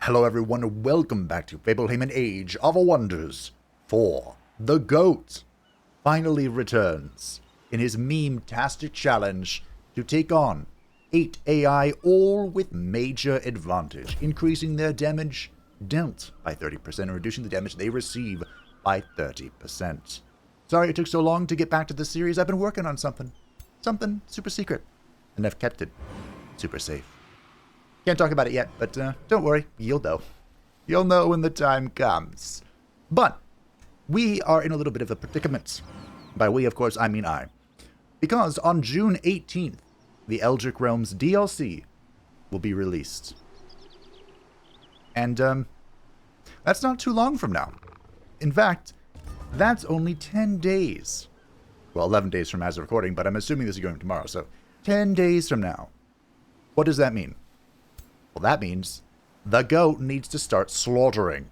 Hello everyone, welcome back to Fablehaven Age of Wonders 4. The GOAT finally returns in his meme-tastic challenge to take on 8 AI, all with major advantage, increasing their damage dealt by 30% and reducing the damage they receive by 30%. Sorry it took so long to get back to the series. I've been working on something super secret, and I've kept it super safe. Can't talk about it yet, but don't worry, you'll know. You'll know when the time comes. But we are in a little bit of a predicament. By we, of course, I mean I. Because on June 18th, the Eldritch Realms DLC will be released. And that's not too long from now. In fact, that's only 10 days. Well, 11 days from as of recording, but I'm assuming this is going tomorrow, so 10 days from now. What does that mean? Well, that means the GOAT needs to start slaughtering.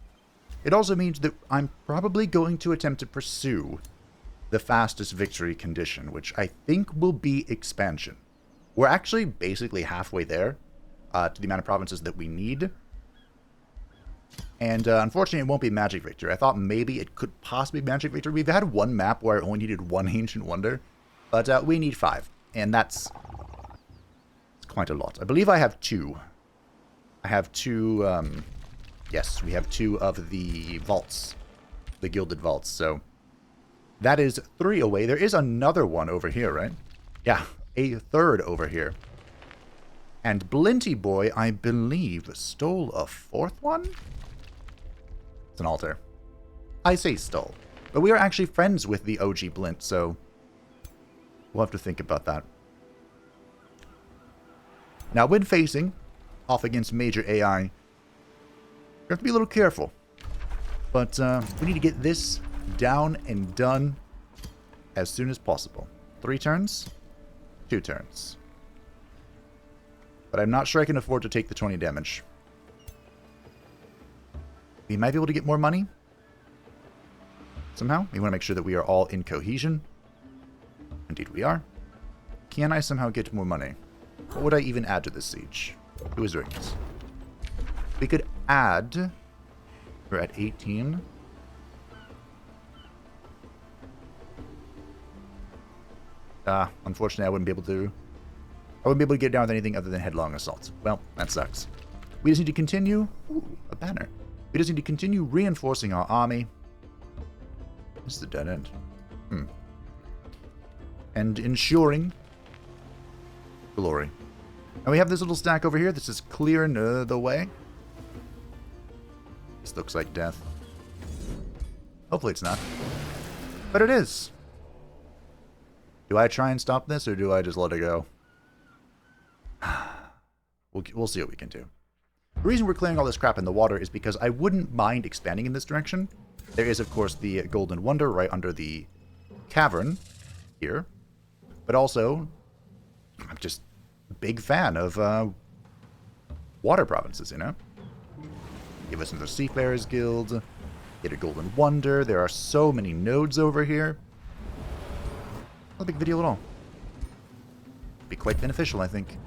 It also means that I'm probably going to attempt to pursue the fastest victory condition, which I think will be expansion. We're actually basically halfway there to the amount of provinces that we need. And unfortunately, it won't be Magic Victory. I thought maybe it could possibly be Magic Victory. We've had one map where I only needed one Ancient Wonder, but we need 5. And that's quite a lot. I believe I have 2. I have 2, yes, we have 2 of the vaults, the Gilded Vaults, so that is 3 away. There is another one over here, right? Yeah, a third over here. And Blinty Boy, I believe, stole a 4th one? It's an altar. I say stole, but we are actually friends with the OG Blint, so we'll have to think about that. Now, when facing off against major AI, you have to be a little careful. But we need to get this down and done as soon as possible. 3 turns? 2 turns. But I'm not sure I can afford to take the 20 damage. We might be able to get more money. Somehow. We want to make sure that we are all in cohesion. Indeed we are. Can I somehow get more money? What would I even add to this siege? Who is doing this? We could add... We're at 18. Unfortunately, I wouldn't be able to get down with anything other than Headlong Assault. Well, that sucks. We just need to continue... Ooh, a banner. We just need to continue reinforcing our army. This is a dead end. And ensuring glory. And we have this little stack over here. This is clearing the way. This looks like death. Hopefully it's not. But it is. Do I try and stop this, or do I just let it go? We'll see what we can do. The reason we're clearing all this crap in the water is because I wouldn't mind expanding in this direction. There is, of course, the Golden Wonder right under the cavern here. But also, I'm just a big fan of water provinces, you know? Give us another Seafarers Guild. Get a Golden Wonder. There are so many nodes over here. Not a big video at all. Be quite beneficial, I think.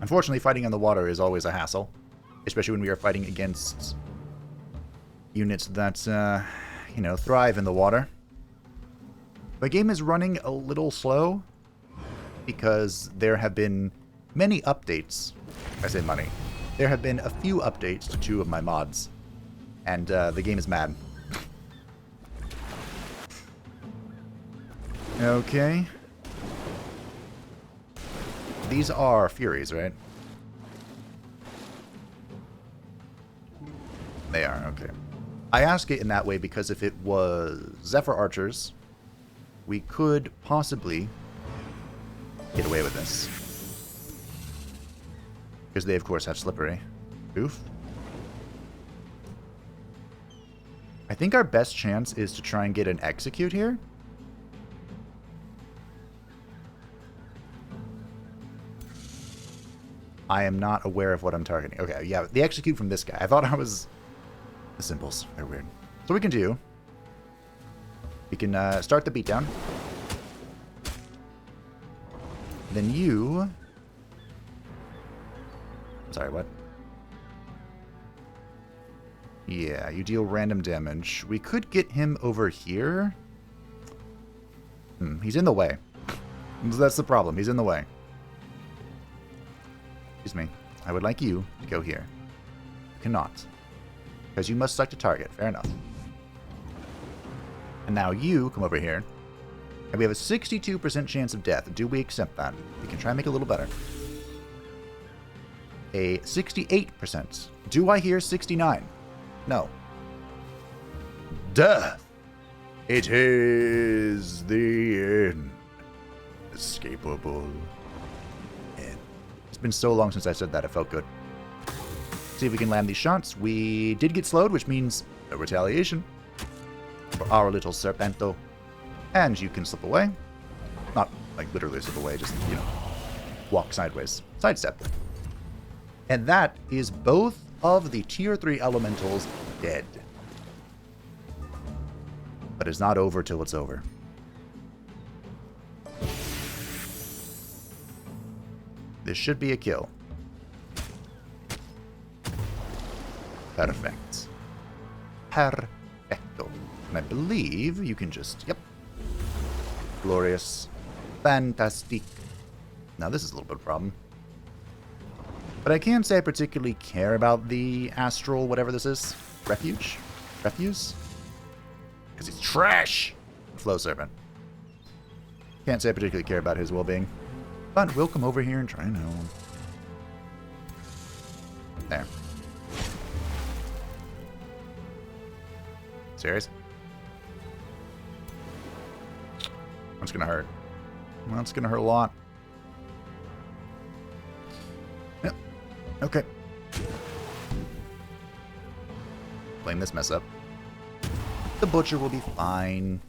Unfortunately, fighting on the water is always a hassle. Especially when we are fighting against units that, you know, thrive in the water. The game is running a little slow because there have been many updates. I say money. There have been a few updates to 2 of my mods, and the game is mad. Okay. These are Furies, right? They are, okay. I ask it in that way because if it was Zephyr Archers, we could possibly get away with this. Because they, of course, have Slippery. Oof. I think our best chance is to try and get an Execute here. I am not aware of what I'm targeting. Okay, yeah, the Execute from this guy. I thought I was... The symbols, they're weird. So we can do... We can start the beatdown. Then you... Sorry, what? Yeah, you deal random damage. We could get him over here. He's in the way. That's the problem. He's in the way. Excuse me. I would like you to go here. You cannot. Because you must select a target. Fair enough. And now you come over here. And we have a 62% chance of death. Do we accept that? We can try and make it a little better. A 68%. Do I hear 69? No. Death! It is the end. Escapable end. It's been so long since I said that, it felt good. See if we can land these shots. We did get slowed, which means no retaliation for our little Serpento. And you can slip away. Not like literally slip away, just, you know, walk sideways. Sidestep. And that is both of the tier 3 elementals dead. But it's not over till it's over. This should be a kill. Perfect. Perfecto. And I believe you can just... Yep. Glorious. Fantastic. Now this is a little bit of a problem. But I can't say I particularly care about the astral, whatever this is. Refuge? Refuse? Because he's trash! Flow Serpent. Can't say I particularly care about his well-being. But we'll come over here and try and help him. There. Serious? That's gonna hurt. That's gonna hurt a lot. Yep. Okay. Blame this mess up. The Butcher will be fine.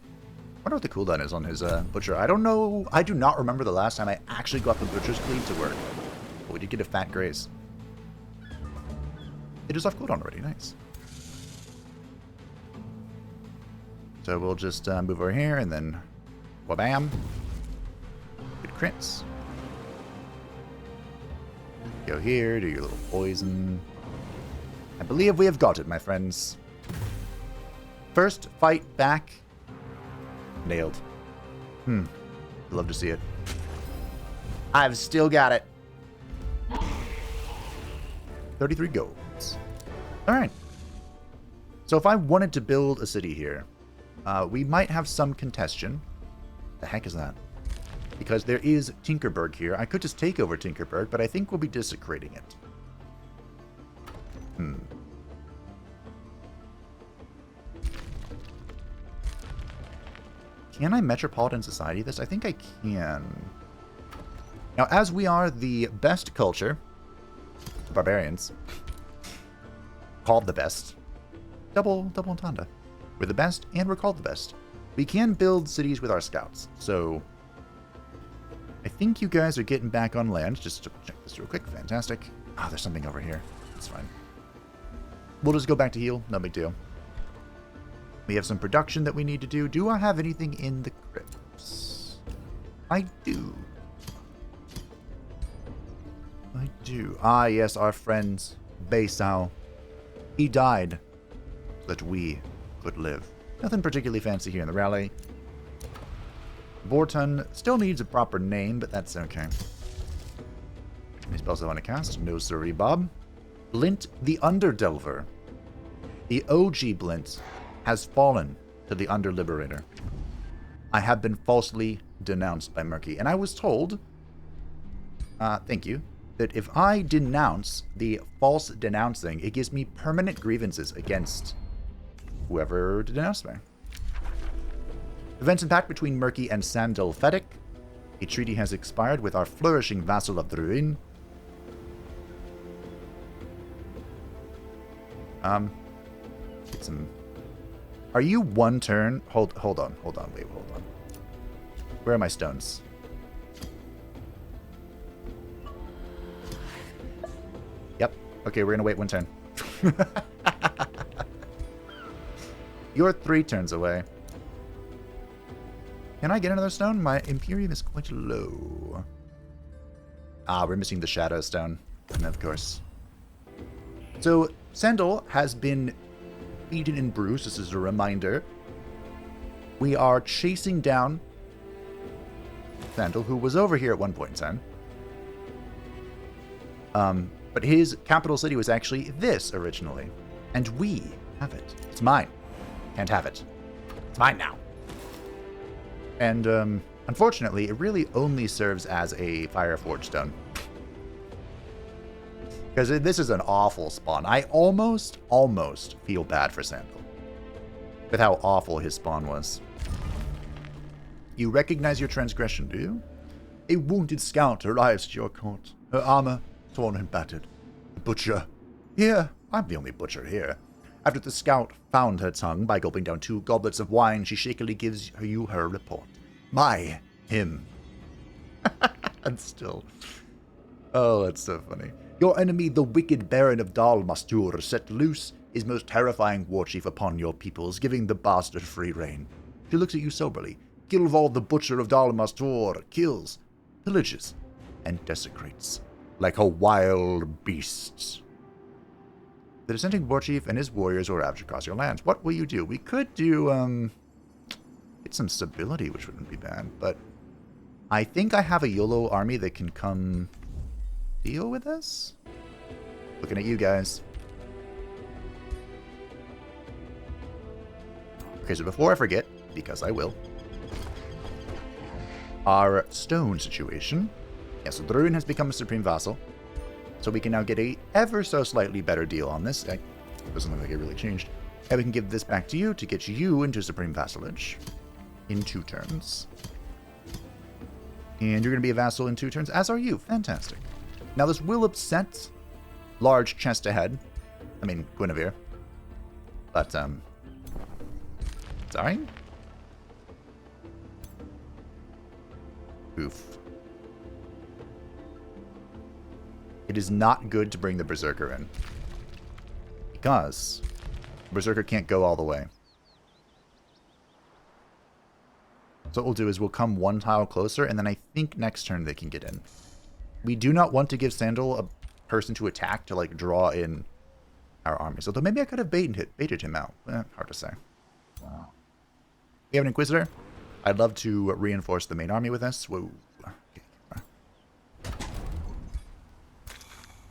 I wonder what the cooldown is on his Butcher. I don't know. I do not remember the last time I actually got the Butcher's Cleave to work. But we did get a fat grace. It is off cooldown already. Nice. So we'll just move over here and then wabam. Good crits. Go here, do your little poison. I believe we have got it, my friends. First fight back. Nailed. Love to see it. I've still got it. 33 golds. Alright. So if I wanted to build a city here, we might have some contention. The heck is that? Because there is Tinkerberg here. I could just take over Tinkerberg, but I think we'll be desecrating it. Can I Metropolitan Society this? I think I can. Now, as we are the best culture, barbarians, called the best, double entendre. We're the best, and we're called the best. We can build cities with our scouts, so I think you guys are getting back on land. Just to check this real quick. Fantastic. Ah, there's something over here. That's fine. We'll just go back to heal. No big deal. We have some production that we need to do. Do I have anything in the crypts? I do. I do. Ah, yes, our friend Vassal. He died so that we could live. Nothing particularly fancy here in the rally. Borton still needs a proper name, but that's okay. Any spells I want to cast? No siree, Bob. Blint the Underdelver. The OG Blint has fallen to the Underliberator. I have been falsely denounced by Murky, and I was told, thank you, that if I denounce the false denouncing, it gives me permanent grievances against whoever denounced me. Events impact between Murky and Sandal Fedic. A treaty has expired with our flourishing vassal of the Ruin. Get some... Are you one turn? Hold on, hold on. Where are my stones? Yep. Okay, we're gonna wait one turn. You're 3 turns away. Can I get another stone? My Imperium is quite low. Ah, we're missing the Shadow Stone. And of course. So, Sandal has been beaten and bruised. This is a reminder. We are chasing down Sandal, who was over here at one point in time. But his capital city was actually this originally. And we have it. It's mine. Can't have it. It's mine now. And unfortunately, it really only serves as a fire forge stone. Because this is an awful spawn. I almost feel bad for Sandal. With how awful his spawn was. You recognize your transgression, do you? A wounded scout arrives at your court. Her armor torn and battered. The butcher. Here, I'm the only butcher here. After the scout found her tongue by gulping down 2 goblets of wine, she shakily gives you her report. Him. And still. Oh, that's so funny. Your enemy, the wicked Baron of Dalmastur, set loose his most terrifying warchief upon your peoples, giving the bastard free rein. She looks at you soberly. Gilvald, the butcher of Dalmastur, kills, pillages, and desecrates like a wild beast. The dissenting warchief and his warriors will ravage across your lands. What will you do? We could do, get some stability, which wouldn't be bad, but I think I have a YOLO army that can come deal with this. Looking at you guys. Okay, so before I forget, because I will, our stone situation. Yeah, so the Ruin has become a Supreme Vassal. So we can now get a ever so slightly better deal on this. It doesn't look like it really changed. And we can give this back to you to get you into Supreme Vassalage in 2 turns. And you're going to be a vassal in 2 turns, as are you. Fantastic. Now this will upset large chest ahead. I mean, Guinevere. But, sorry? Oof. It is not good to bring the Berserker in. Because Berserker can't go all the way. So what we'll do is we'll come 1 tile closer, and then I think next turn they can get in. We do not want to give Sandal a person to attack to, like, draw in our armies. Although maybe I could have baited him out. Hard to say. Wow. We have an Inquisitor. I'd love to reinforce the main army with this. Whoa.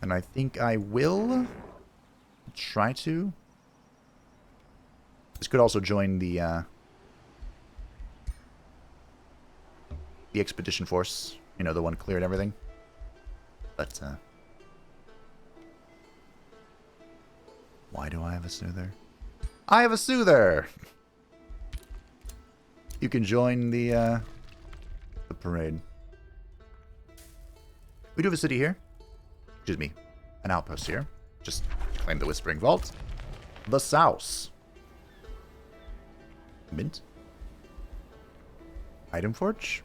And I think I will try to. This could also join the expedition force. You know, the one cleared everything. But, why do I have a Soother? I have a Soother! You can join the parade. We do have a city here. Excuse me. An outpost here. Just claim the Whispering Vault. The Souse. Mint. Item Forge.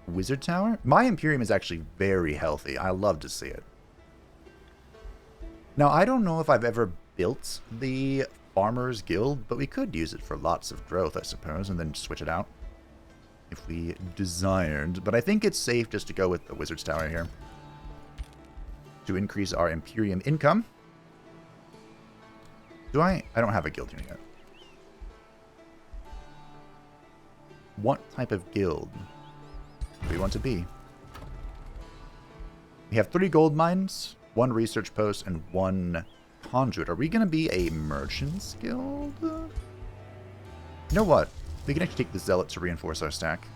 Wizard Tower. My Imperium is actually very healthy. I love to see it. Now, I don't know if I've ever built the Farmers Guild, but we could use it for lots of growth, I suppose, and then switch it out if we desired. But I think it's safe just to go with the Wizard's Tower here to increase our Imperium income. Do I? I don't have a guild unit yet. What type of guild do we want to be? We have 3 gold mines, 1 research post, and 1 conduit. Are we going to be a merchant's guild? You know what? We can actually take the zealot to reinforce our stack.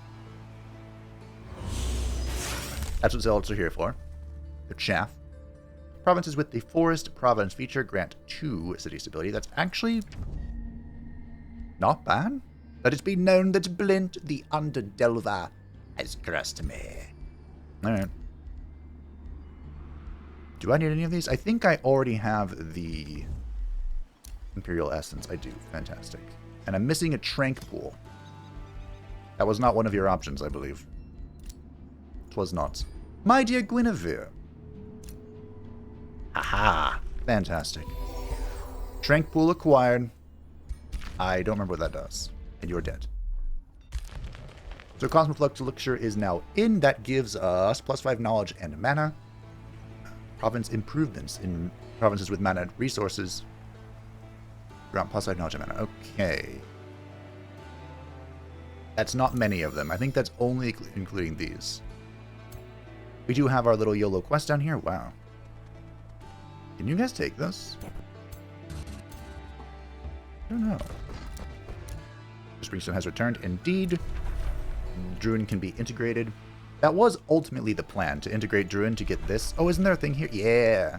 That's what zealots are here for. They're chaff. Provinces with the forest province feature grant 2 city stability. That's actually not bad. Let it be known that Blint the Underdelver has cursed me. Alright. Do I need any of these? I think I already have the Imperial Essence. I do. Fantastic. And I'm missing a Trank Pool. That was not one of your options, I believe. It was not. My dear Guinevere. Aha! Fantastic. Trank Pool acquired. I don't remember what that does. And you're dead. So Cosmoflux Elixir is now in. That gives us +5 knowledge and mana. Province improvements in provinces with mana resources Grant plus acknowledgement. Okay. That's not many of them. I think that's only including these. We do have our little YOLO quest down here. Wow. Can you guys take this? I don't know. Springstone has returned. Indeed. Druin can be integrated. That was ultimately the plan, to integrate Druin to get this. Oh, isn't there a thing here? Yeah.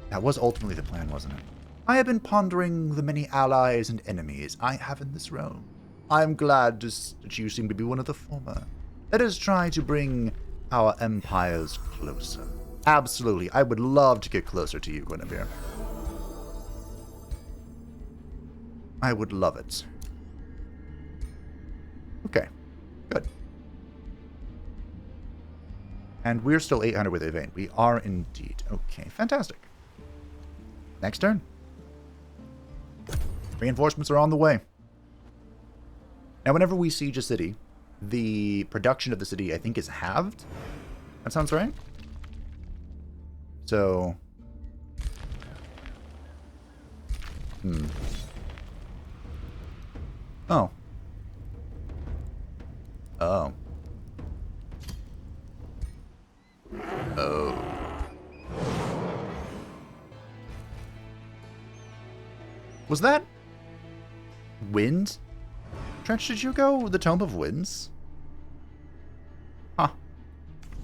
That was ultimately the plan, wasn't it? I have been pondering the many allies and enemies I have in this realm. I am glad that you seem to be one of the former. Let us try to bring our empires closer. Absolutely. I would love to get closer to you, Guinevere. I would love it. Okay. Good. And we're still 800 with Evade. We are indeed. Okay, fantastic. Next turn. Reinforcements are on the way. Now, whenever we siege a city, the production of the city, I think, is halved. That sounds right? So... Oh. Oh. Oh. Was that wind? Trench, did you go the Tome of Winds? Huh.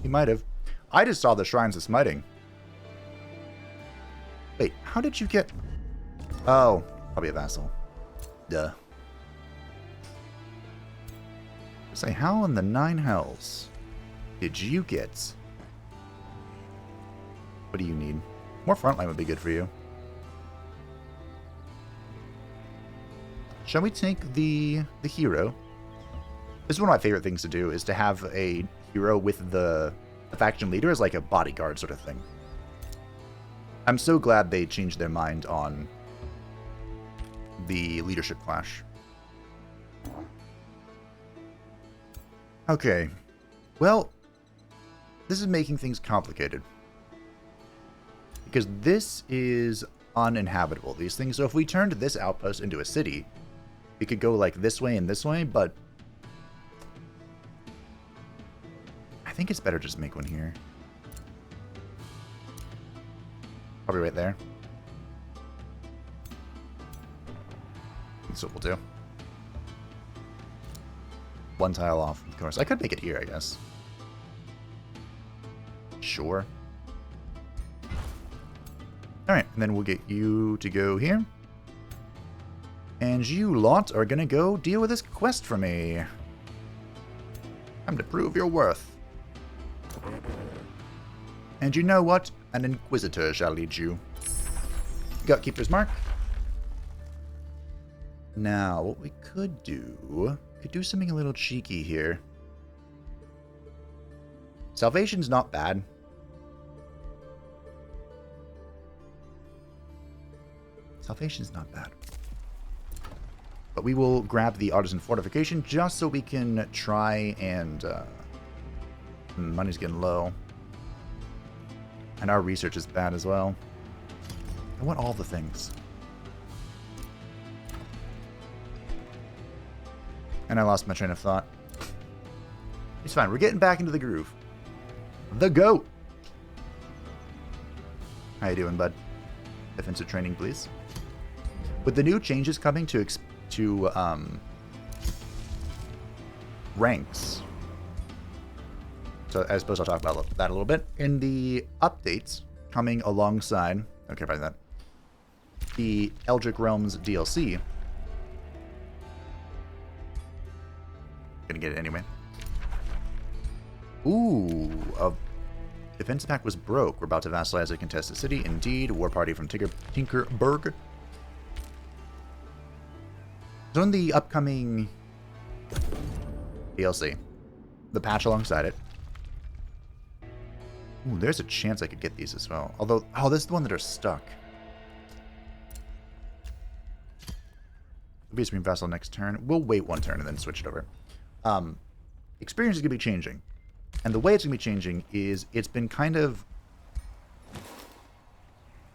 You might have. I just saw the Shrines of Smiting. Wait, how did you get... Oh, probably a Vassal. Duh. Say, how in the nine hells did you get... What do you need? More frontline would be good for you. Shall we take the hero? This is one of my favorite things to do, is to have a hero with the faction leader as like a bodyguard sort of thing. I'm so glad they changed their mind on the leadership clash. Okay. Well, this is making things complicated. Because this is uninhabitable, these things. So if we turned this outpost into a city, we could go like this way and this way, but I think it's better just make one here. Probably right there. That's what we'll do. One tile off, of course. I could make it here, I guess. Sure. Alright, and then we'll get you to go here. And you lot are gonna go deal with this quest for me. Time to prove your worth. And you know what? An Inquisitor shall lead you. Got Keeper's Mark. Now, what we could do something a little cheeky here. Salvation's not bad. Salvation's not bad. But we will grab the Artisan Fortification just so we can try and... money's getting low. And our research is bad as well. I want all the things. And I lost my train of thought. It's fine. We're getting back into the groove. The GOAT! How you doing, bud? Defensive training, please. With the new changes coming to ranks. So I suppose I'll talk about that a little bit. In the updates coming alongside... Okay, by that. The Eldritch Realms DLC... Gonna get it anyway. Ooh, a defense pack was broke. We're about to vassalize a contested city. Indeed, war party from Tinkerberg. So in the upcoming DLC, the patch alongside it. Ooh, there's a chance I could get these as well. Although, oh, this is the one that are stuck. Beast Marine Vassal next turn. We'll wait one turn and then switch it over. Experience is going to be changing. And the way it's going to be changing is it's been kind of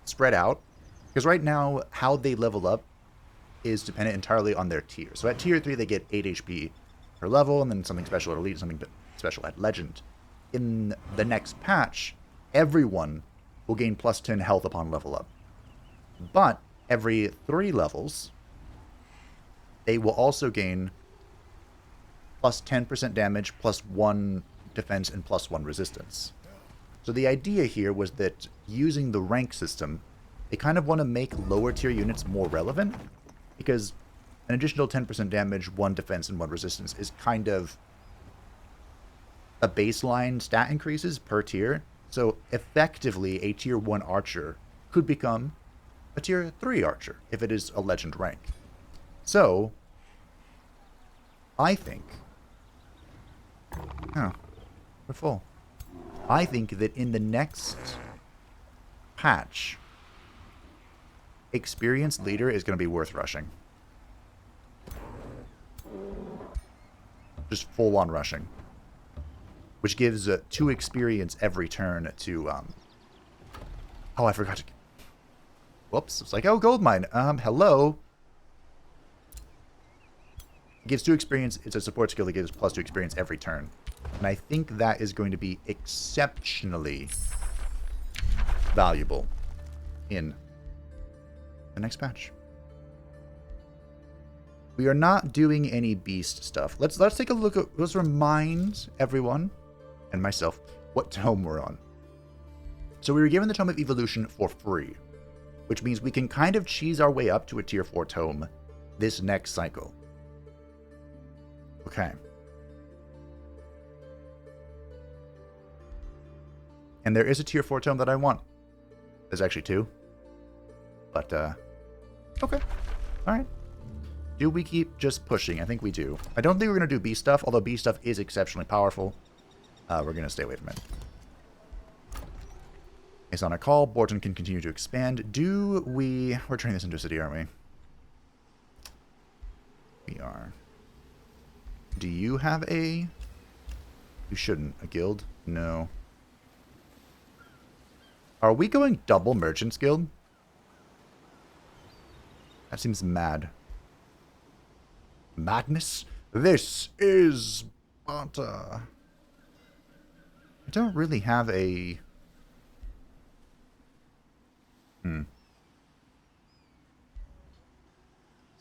spread out Because right now, how they level up is dependent entirely on their tier. So at tier 3, they get 8 HP per level, and then something special at elite, something special at legend. In the next patch, everyone will gain plus 10 health upon level up. But every 3 levels, they will also gain plus 10% damage, plus 1 defense, and plus 1 resistance. So the idea here was that using the rank system, they kind of want to make lower tier units more relevant, because an additional 10% damage, 1 defense, and 1 resistance is kind of a baseline stat increases per tier. So effectively, a tier 1 archer could become a tier 3 archer if it is a legend rank. So I think... Oh, we're full. I think that in the next patch, experienced leader is going to be worth rushing. Just full-on rushing. Which gives 2 experience every turn to... Oh, I forgot to... Whoops. It's like, oh, gold mine. Hello. It gives 2 experience. It's a support skill that gives plus 2 experience every turn. And I think that is going to be exceptionally valuable in the next patch. We are not doing any beast stuff. Let's take a look at... Let's remind everyone, and myself, what tome we're on. So we were given the Tome of Evolution for free, which means we can kind of cheese our way up to a tier 4 tome this next cycle. Okay. And there is a tier 4 tome that I want. There's actually 2. But, okay. Alright. Do we keep just pushing? I think we do. I don't think we're going to do B stuff, although B stuff is exceptionally powerful. We're going to stay away from it. Based on a call, Borton can continue to expand. Do we... We're turning this into a city, aren't we? We are. Do you have a... You shouldn't. A guild? No. Are we going double Merchants Guild? That seems mad. Madness? This is Sparta. I don't really have a... This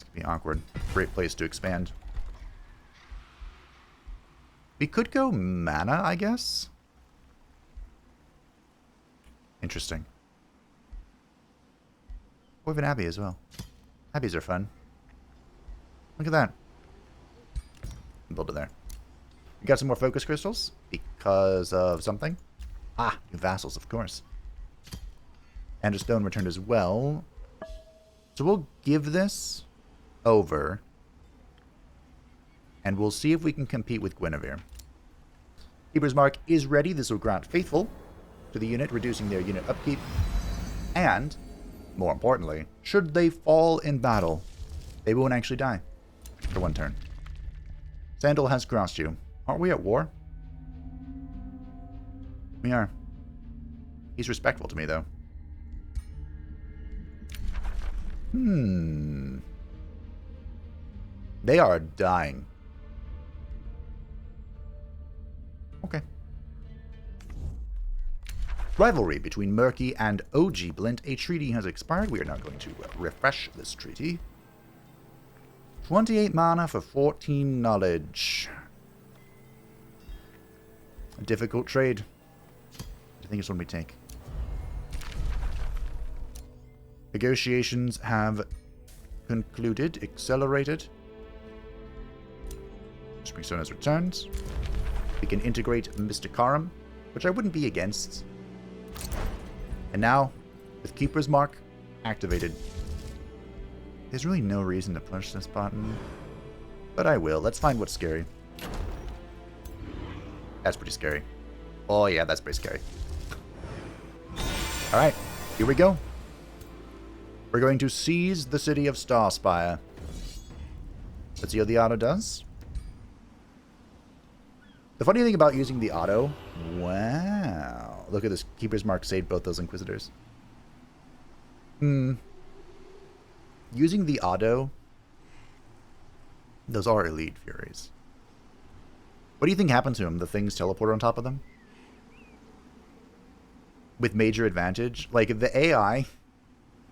could be awkward. Great place to expand. We could go mana, I guess? Interesting. We have an abbey as well. Abbeys are fun. Look at that. Build it there. We got some more focus crystals because of something. Ah, new vassals, of course. And a stone returned as well. So we'll give this over. And we'll see if we can compete with Guinevere. Keeper's Mark is ready. This will grant Faithful to the unit, reducing their unit upkeep. And, more importantly, should they fall in battle, they won't actually die for 1 turn. Sandal has crossed you. Aren't we at war? We are. He's respectful to me, though. They are dying. Okay. Rivalry between Murky and OG Blint. A treaty has expired. We are now going to refresh this treaty. 28 mana for 14 knowledge. A difficult trade. I think it's one we take. Negotiations have concluded. Accelerated. Springstone has returned. We can integrate Mysticarum, which I wouldn't be against. And now, with Keeper's Mark activated, there's really no reason to push this button. But I will. Let's find what's scary. That's pretty scary. Oh yeah, that's pretty scary. Alright, here we go. We're going to seize the city of Starspire. Let's see how the auto does. The funny thing about using the auto... Wow. Look at this. Keeper's Mark saved both those Inquisitors. using the auto, those are elite Furies. What do you think happened to him? The things teleport on top of them? With major advantage? Like, the AI,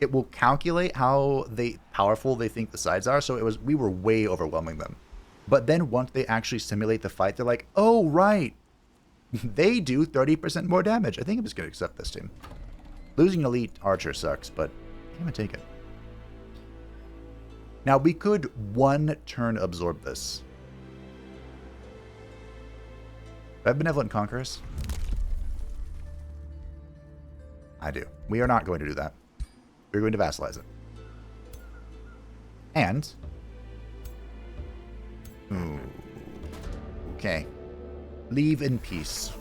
it will calculate how powerful they think the sides are, so we were way overwhelming them. But then once they actually simulate the fight, they're like, oh, right. They do 30% more damage. I think I'm just going to accept this team. Losing elite archer sucks, but I'm going to take it. Now, we could one turn absorb this. Do I have Benevolent Conquerors? I do. We are not going to do that. We're going to vassalize it. And... ooh, okay. Leave in peace.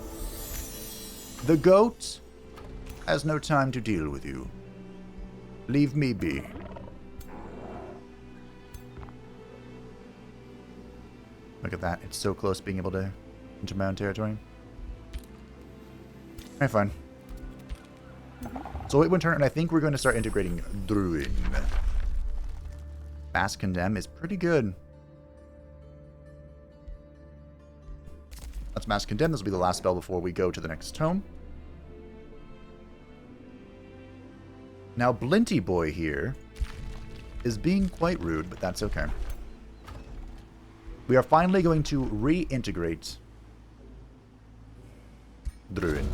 The goat has no time to deal with you. Leave me be. Look at that. It's so close being able to enter my own territory. Alright, fine. So wait one turn, and I think we're going to start integrating Druid. Mass Condemn is pretty good. Let's Mass Condemn. This will be the last spell before we go to the next tome. Now, Blinty Boy here is being quite rude, but that's okay. We are finally going to reintegrate Druid.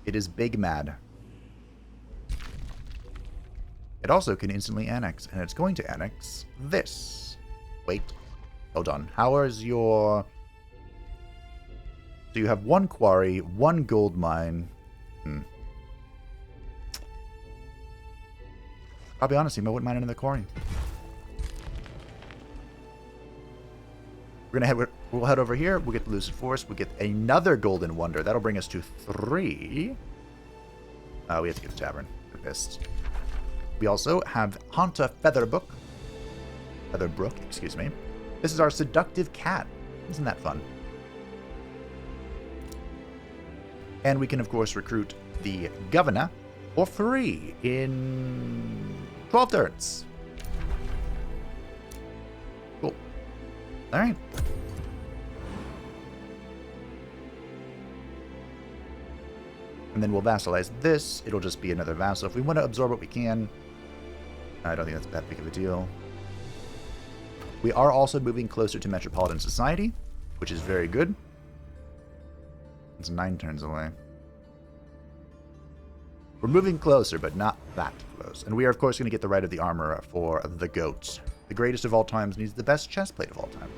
It is Big Mad. It also can instantly annex, and it's going to annex this. Wait. Hold on. How is your... so you have 1 quarry, 1 gold mine. I'll be honest, I wouldn't mind another quarry. We'll head over here. We'll get the Lucid Force. We'll get another Golden Wonder. That'll bring us to 3. We have to get the Tavern. We're pissed. We also have Haunta Featherbrook, excuse me. This is our Seductive Cat. Isn't that fun? And we can, of course, recruit the Governor for free in 12 turns. Cool. All right. And then we'll vassalize this. It'll just be another vassal. If we want to absorb what we can, I don't think that's that big of a deal. We are also moving closer to Metropolitan Society, which is very good. It's 9 turns away. We're moving closer, but not that close. And we are, of course, going to get the right of the armor for the goat. The greatest of all times needs the best chestplate of all time.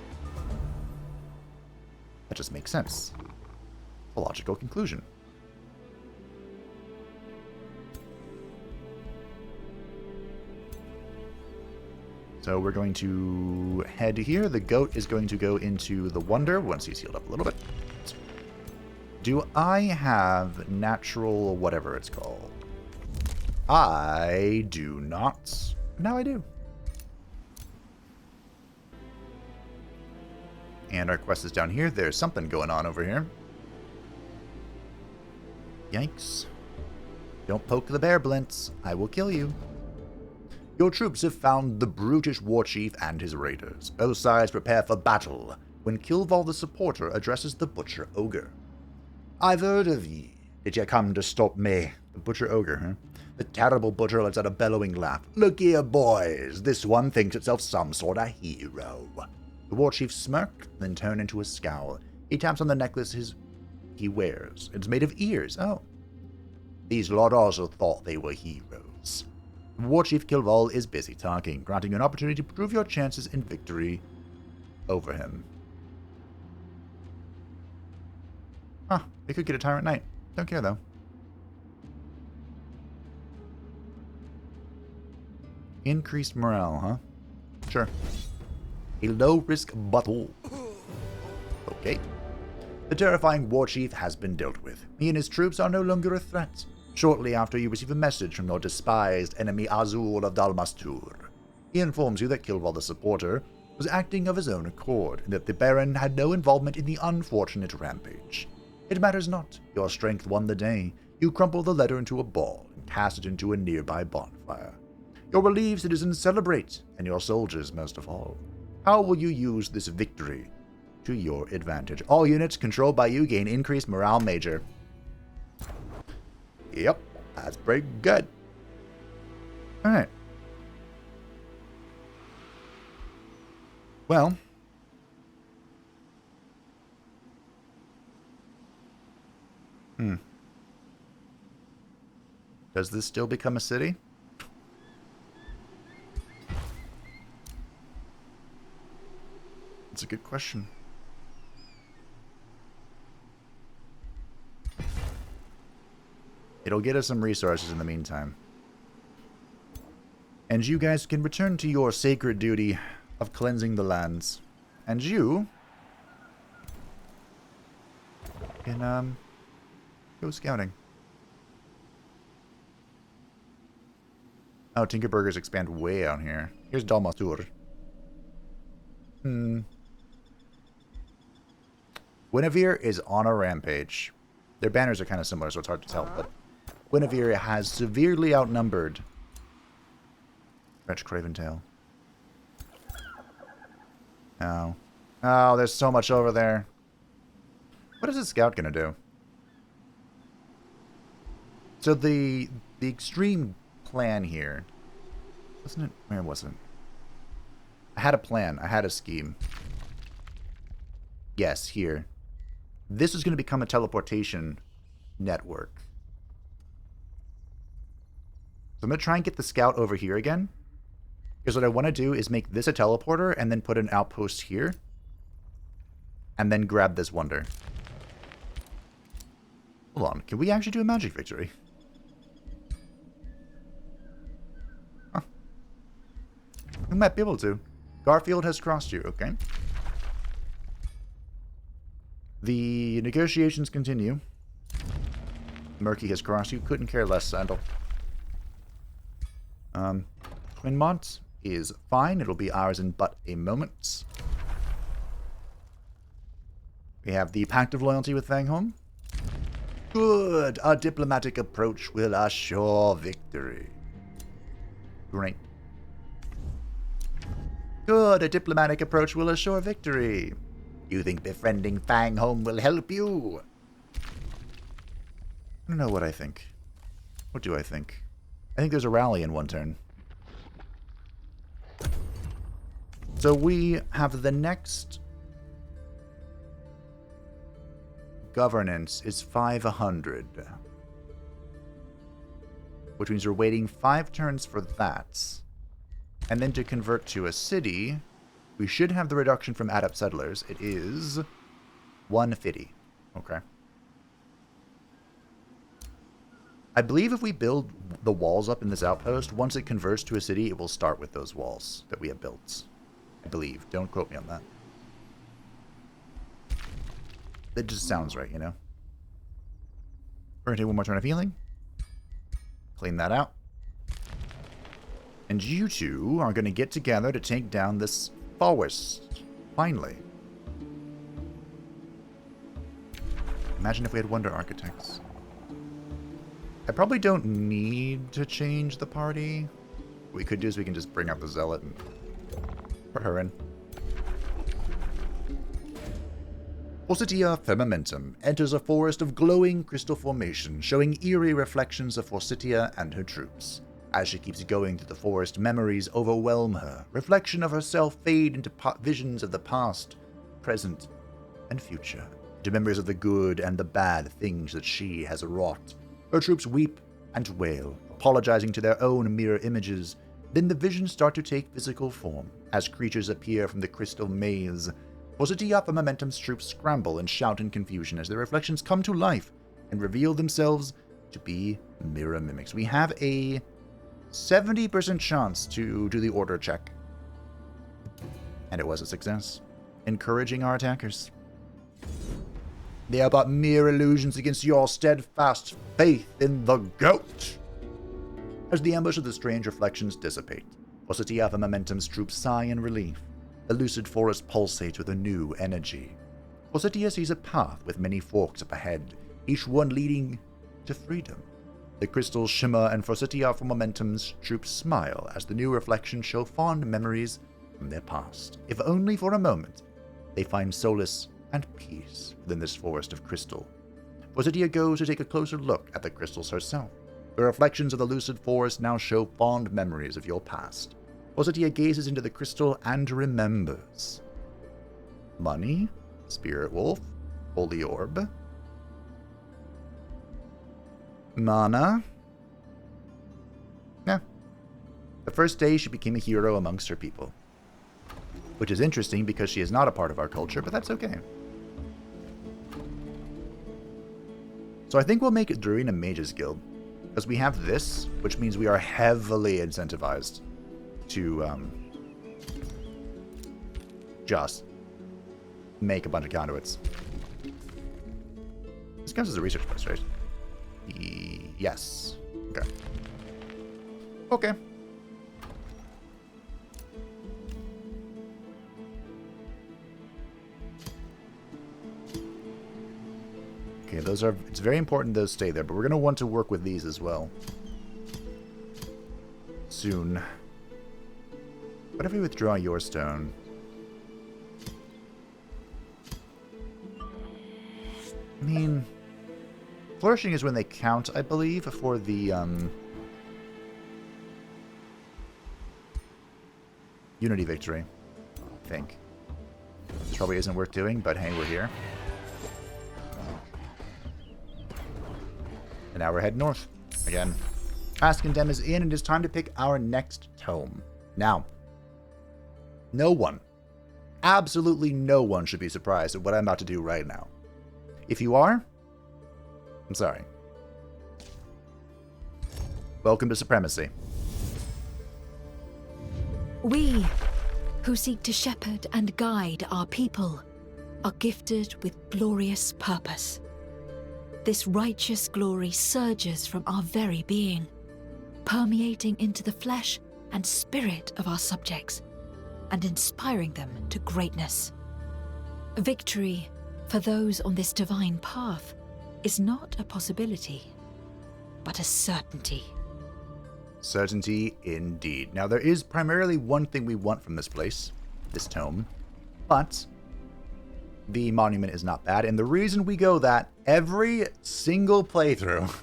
That just makes sense. A logical conclusion. So we're going to head here. The goat is going to go into the Wonder once he's healed up a little bit. Do I have natural whatever it's called? I do not. Now I do. And our quest is down here. There's something going on over here. Yikes. Don't poke the bear, Blintz. I will kill you. Your troops have found the brutish war chief and his raiders. Both sides prepare for battle when Kilval the Supporter addresses the Butcher Ogre. I've heard of ye. Did ye come to stop me? The Butcher Ogre, huh? The terrible butcher lets out a bellowing laugh. Look here, boys. This one thinks itself some sort of hero. The war chief smirked, then turned into a scowl. He taps on the necklace he wears. It's made of ears. Oh. These lot also thought they were heroes. War Chief Kilval is busy talking, granting you an opportunity to prove your chances in victory over him. Huh, we could get a Tyrant Knight. Don't care, though. Increased morale, huh? Sure. A low-risk battle. Okay. The terrifying war chief has been dealt with. He and his troops are no longer a threat. Shortly after, you receive a message from your despised enemy Azul of Dalmastur. He informs you that Kilval the Supporter was acting of his own accord, and that the Baron had no involvement in the unfortunate rampage. It matters not. Your strength won the day. You crumple the letter into a ball and cast it into a nearby bonfire. Your relieved citizens celebrate, and your soldiers most of all. How will you use this victory to your advantage? All units controlled by you gain increased morale major. Yep, that's pretty good. Alright. Well. Does this still become a city? That's a good question. It'll get us some resources in the meantime. And you guys can return to your sacred duty of cleansing the lands. And you can, go scouting. Oh, Tinkerburgers expand way out here. Here's Dalmatur. Guinevere is on a rampage. Their banners are kind of similar, so it's hard to tell, but Guinevere has severely outnumbered Wretch Craventail. Oh. Oh, there's so much over there. What is this scout gonna do? So the extreme plan here, wasn't it? Where was it? I had a plan. I had a scheme. Yes, here. This is going to become a teleportation network. So I'm going to try and get the scout over here again. Because what I want to do is make this a teleporter and then put an outpost here. And then grab this wonder. Hold on. Can we actually do a magic victory? Huh. We might be able to. Garfield has crossed you, okay. The negotiations continue. Murky has crossed you. Couldn't care less, Sandal. Twinmont is fine. It'll be ours in but a moment. We have the Pact of Loyalty with Fangholm. Good. A diplomatic approach will assure victory. Great. Good. A diplomatic approach will assure victory. You think befriending Fangholm will help you? I don't know what I think. What do I think? I think there's a rally in one turn. So we have the next governance is 500. Which means we're waiting 5 turns for that. And then to convert to a city, we should have the reduction from adept settlers. It is 150. Okay. I believe if we build the walls up in this outpost, once it converts to a city, it will start with those walls that we have built. I believe. Don't quote me on that. That just sounds right, you know? We're going to take one more turn of healing. Clean that out. And you two are going to get together to take down this forest. Finally. Imagine if we had Wonder Architects. I probably don't need to change the party. What we could do is we can just bring out the Zealot and put her in. Forsythia Firmamentum enters a forest of glowing crystal formation, showing eerie reflections of Forsythia and her troops. As she keeps going through the forest, memories overwhelm her. Reflection of herself fade into visions of the past, present, and future. Into memories of the good and the bad things that she has wrought. Her troops weep and wail, apologizing to their own mirror images. Then the visions start to take physical form, as creatures appear from the crystal maze. Forsythia Firmamentum's troops scramble and shout in confusion as their reflections come to life and reveal themselves to be mirror mimics. We have a 70% chance to do the order check. And it was a success, encouraging our attackers. They are but mere illusions against your steadfast faith in the goat. As the ambush of the strange reflections dissipate, Forsythia Firmamentum's troops sigh in relief. The lucid forest pulsates with a new energy. Forsythia sees a path with many forks up ahead, each one leading to freedom. The crystals shimmer and Forsythia for Momentum's troops smile as the new reflections show fond memories from their past. If only for a moment, they find solace and peace within this forest of crystal. Forsythia goes to take a closer look at the crystals herself. The reflections of the lucid forest now show fond memories of your past. Forsythia gazes into the crystal and remembers. Money, Spirit Wolf, Holy Orb, mana. Yeah. The first day she became a hero amongst her people. Which is interesting because she is not a part of our culture, but that's okay. So I think we'll make it Druid and Mage's Guild. Because we have this, which means we are heavily incentivized to just make a bunch of conduits. This counts as a research post, right? Yes. Okay. Okay. Okay, those are... It's very important those stay there, but we're going to want to work with these as well. Soon. What if we withdraw your stone? I mean... Flourishing is when they count, I believe, for the, Unity victory. I think. This probably isn't worth doing, but hey, we're here. And now we're heading north. Again. Ask Condemn is in, and it's time to pick our next tome. Now, no one, absolutely no one should be surprised at what I'm about to do right now. If you are, I'm sorry. Welcome to Supremacy. We, who seek to shepherd and guide our people, are gifted with glorious purpose. This righteous glory surges from our very being, permeating into the flesh and spirit of our subjects, and inspiring them to greatness. Victory, for those on this divine path, is not a possibility, but a certainty. Certainty indeed. Now, there is primarily one thing we want from this place, this tome, but the monument is not bad, and the reason we go that every single playthrough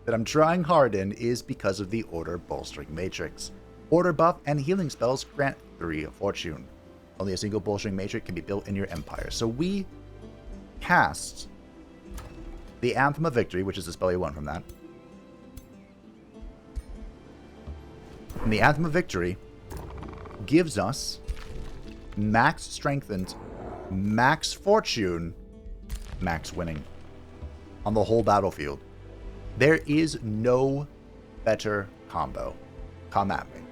that I'm trying hard in is because of the Order Bolstering Matrix. Order buff and healing spells grant 3 fortune. Only a single bolstering matrix can be built in your empire. So we cast the Anthem of Victory, which is the spell you want from that. And the Anthem of Victory gives us max strengthened, max fortune, max winning on the whole battlefield. There is no better combo. Come at me.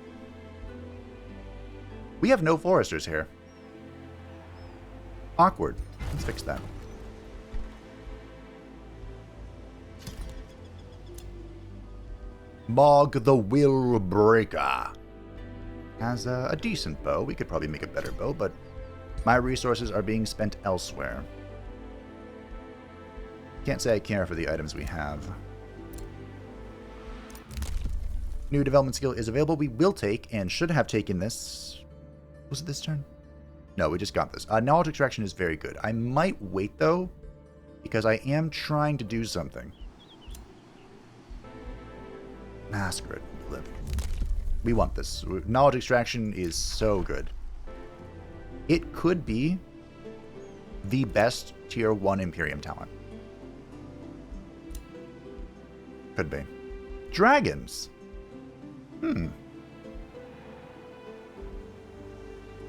We have no foresters here. Awkward. Let's fix that. Mog the Will Breaker has a decent bow. We could probably make a better bow, but my resources are being spent elsewhere. Can't say I care for the items we have. New development skill is available. We will take, and should have taken this. Was it this turn? No, we just got this. Knowledge extraction is very good. I might wait, though, because I am trying to do something. Masquerade. We want this. Knowledge extraction is so good. It could be the best tier 1 Imperium talent. Could be. Dragons.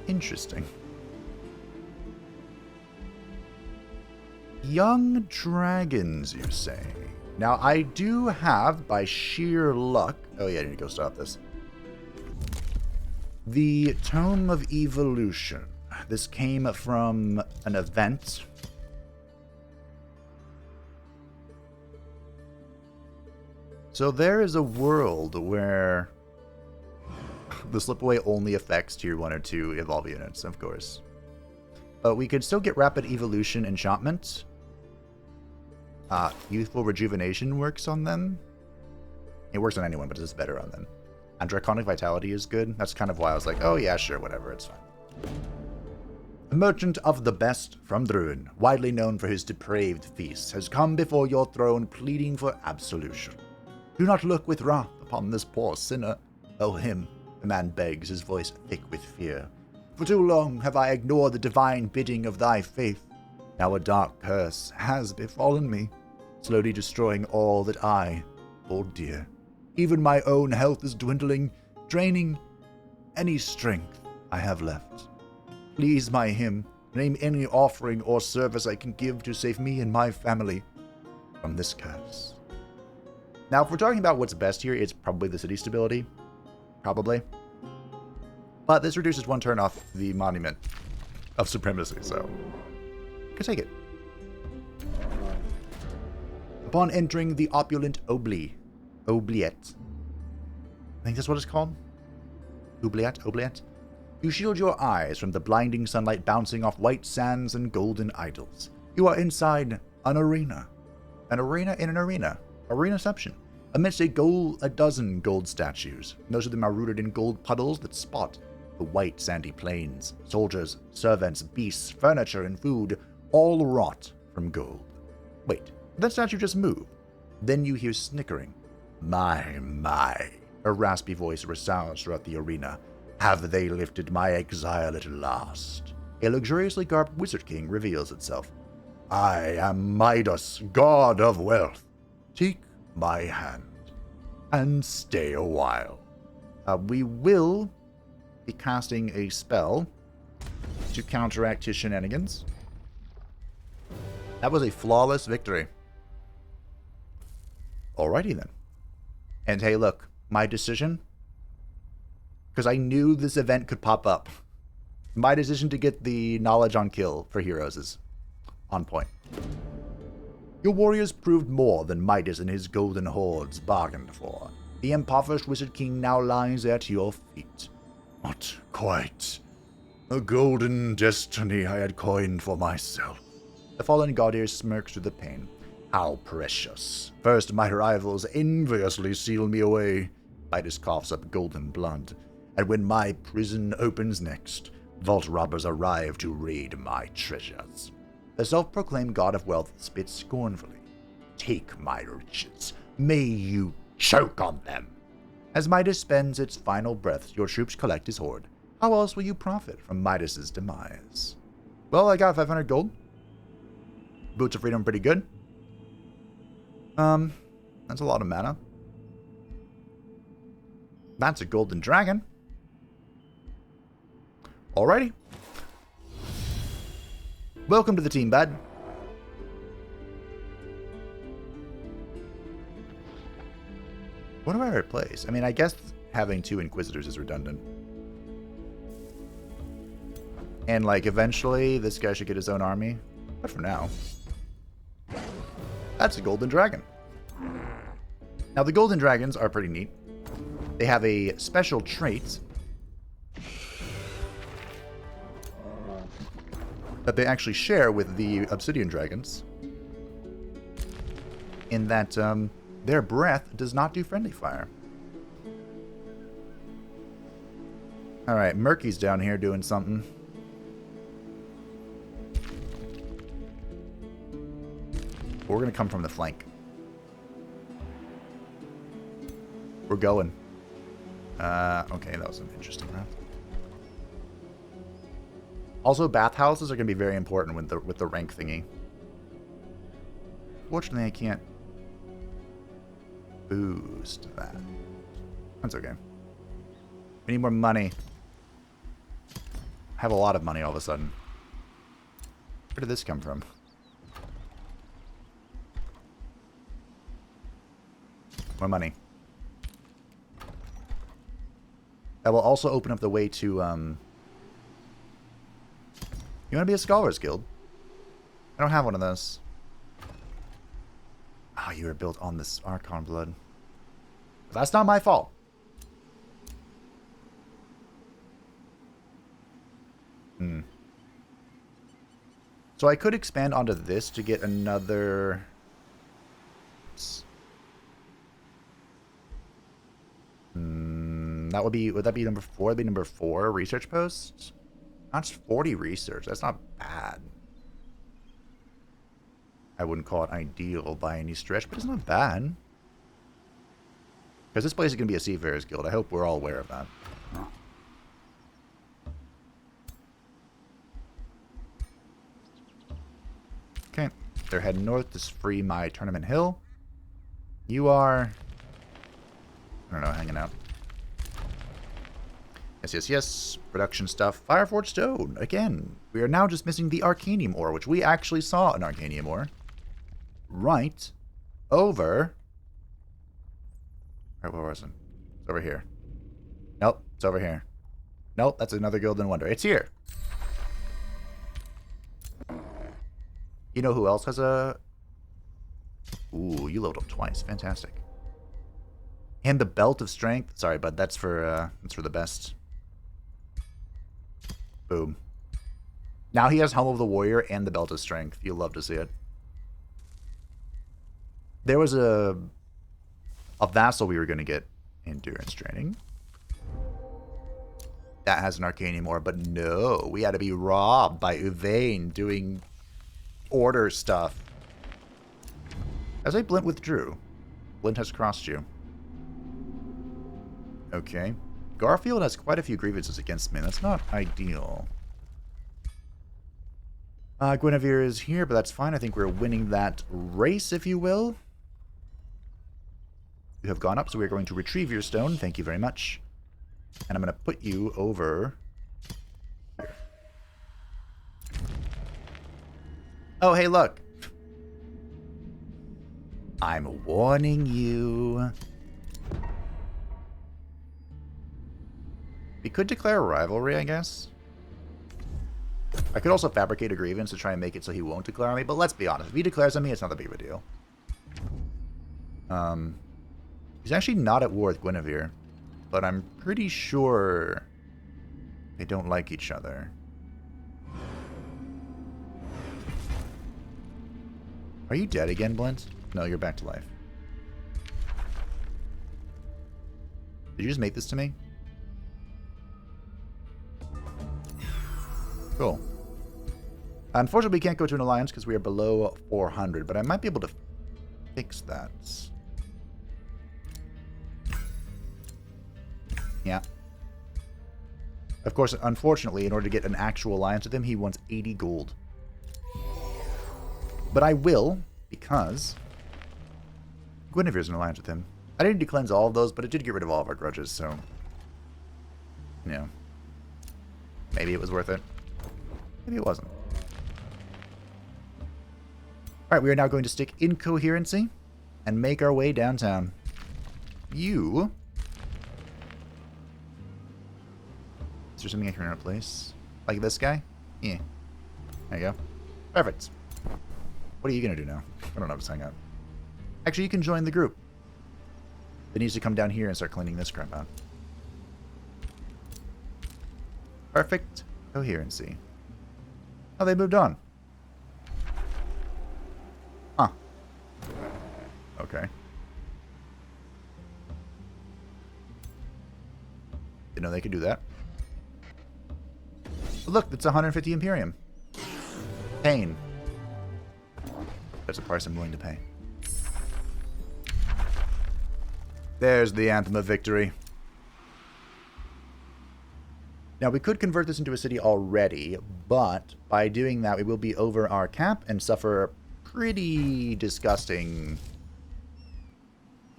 Interesting. Young dragons, you say? Now, I do have, by sheer luck... Oh yeah, I need to go stop this. The Tome of Evolution. This came from an event. So there is a world where the slipaway only affects tier 1 or 2 evolve units, of course. But we could still get rapid evolution enchantment. Youthful Rejuvenation works on them. It works on anyone, but it's just better on them. And Draconic Vitality is good. That's kind of why I was like, oh yeah, sure, whatever, it's fine. A merchant of the best from Druin, widely known for his depraved feasts, has come before your throne pleading for absolution. Do not look with wrath upon this poor sinner. Oh, him, the man begs, his voice thick with fear. For too long have I ignored the divine bidding of thy faith. Now a dark curse has befallen me, slowly destroying all that I hold dear. Even my own health is dwindling, draining any strength I have left. Please, my hymn, name any offering or service I can give to save me and my family from this curse. Now, if we're talking about what's best here, it's probably the city stability. Probably. But this reduces 1 turn off the Monument of Supremacy, so I could take it. Upon entering the opulent Oubliette, I think that's what it's called. Oubliette. You shield your eyes from the blinding sunlight bouncing off white sands and golden idols. You are inside an arena. An arena in an arena. Arenaception. Amidst a dozen gold statues. Most of them are rooted in gold puddles that spot the white sandy plains. Soldiers, servants, beasts, furniture, and food, all wrought from gold. Wait, did that statue just move? Then you hear snickering. My. A raspy voice resounds throughout the arena. Have they lifted my exile at last? A luxuriously garbed wizard king reveals itself. I am Midas, god of wealth. Take my hand and stay a while. We will be casting a spell to counteract his shenanigans. That was a flawless victory. Alrighty then. And hey, look, my decision, because I knew this event could pop up. My decision to get the knowledge on kill for heroes is on point. Your warriors proved more than Midas and his golden hordes bargained for. The impoverished Wizard King now lies at your feet. Not quite. A golden destiny I had coined for myself. The fallen Gaudir smirks through the pain. How precious. First my rivals enviously seal me away. Midas coughs up golden blood. And when my prison opens next, vault robbers arrive to raid my treasures. The self-proclaimed god of wealth spits scornfully. Take my riches. May you choke on them. As Midas spends its final breaths, your troops collect his hoard. How else will you profit from Midas's demise? Well, I got 500 gold. Boots of Freedom pretty good. That's a lot of mana. That's a golden dragon. Alrighty. Welcome to the team, bud. What do I replace? I mean, I guess having 2 Inquisitors is redundant. And, like, eventually this guy should get his own army. But for now, that's a golden dragon. Now, the golden dragons are pretty neat. They have a special trait that they actually share with the obsidian dragons, in that their breath does not do friendly fire. Alright, Murky's down here doing something. We're going to come from the flank. We're going. Okay, that was an interesting route. Also, bathhouses are going to be very important with the rank thingy. Fortunately, I can't boost that. That's okay. We need more money. I have a lot of money all of a sudden. Where did this come from? More money. That will also open up the way to, You want to be a Scholars Guild? I don't have one of those. Ah, you were built on this Archon blood. That's not my fault. So I could expand onto this to get another That would that be number 4? That'd be number 4 research posts. That's 40 research. That's not bad. I wouldn't call it ideal by any stretch, but it's not bad. Because this place is going to be a Seafarers Guild. I hope we're all aware of that. Okay. They're heading north to free my Tournament Hill. You are... I don't know, hanging out. Yes, yes, yes. Production stuff. Fireforged Stone. Again, we are now just missing the Arcanium Ore, which we actually saw an Arcanium Ore. Right over... Where was it? It's over here. Nope, it's over here. Nope, that's another Guild in Wonder. It's here. You know who else has a... Ooh, you leveled up twice. Fantastic. And the Belt of Strength. Sorry, bud. That's for the best. Boom. Now he has Helm of the Warrior and the Belt of Strength. You'll love to see it. There was a Vassal we were going to get endurance training. That has an Arcanium Ore, but no. We had to be robbed by Uvain doing order stuff. As a Blint withdrew. Blint has crossed you. Okay. Garfield has quite a few grievances against me. That's not ideal. Guinevere is here, but that's fine. I think we're winning that race, if you will. You have gone up, so we're going to retrieve your stone. Thank you very much. And I'm going to put you over here. Oh, hey, look. I'm warning you. We could declare a rivalry, I guess. I could also fabricate a grievance to try and make it so he won't declare on me, but let's be honest. If he declares on me, it's not that big of a deal. He's actually not at war with Guinevere, but I'm pretty sure they don't like each other. Are you dead again, Blint? No, you're back to life. Did you just make this to me? Cool. Unfortunately, we can't go to an alliance because we are below 400, but I might be able to fix that. Yeah. Of course, unfortunately, in order to get an actual alliance with him, he wants 80 gold. But I will, because Guinevere's in alliance with him. I didn't cleanse all of those, but it did get rid of all of our grudges, so... You know. Maybe it was worth it. Maybe it wasn't. Alright, we are now going to stick Incoherency and make our way downtown. You... Is there something I can replace? Like this guy? Yeah. There you go. Perfect. What are you going to do now? I don't know. Just hang out. Actually, you can join the group. It needs to come down here and start cleaning this crap out. Perfect coherency. Oh, they moved on. Huh. Okay. Didn't know they could do that. But look, it's 150 Imperium. Pain. That's a price I'm willing to pay. There's the Anthem of Victory. Now, we could convert this into a city already, but by doing that, we will be over our cap and suffer pretty disgusting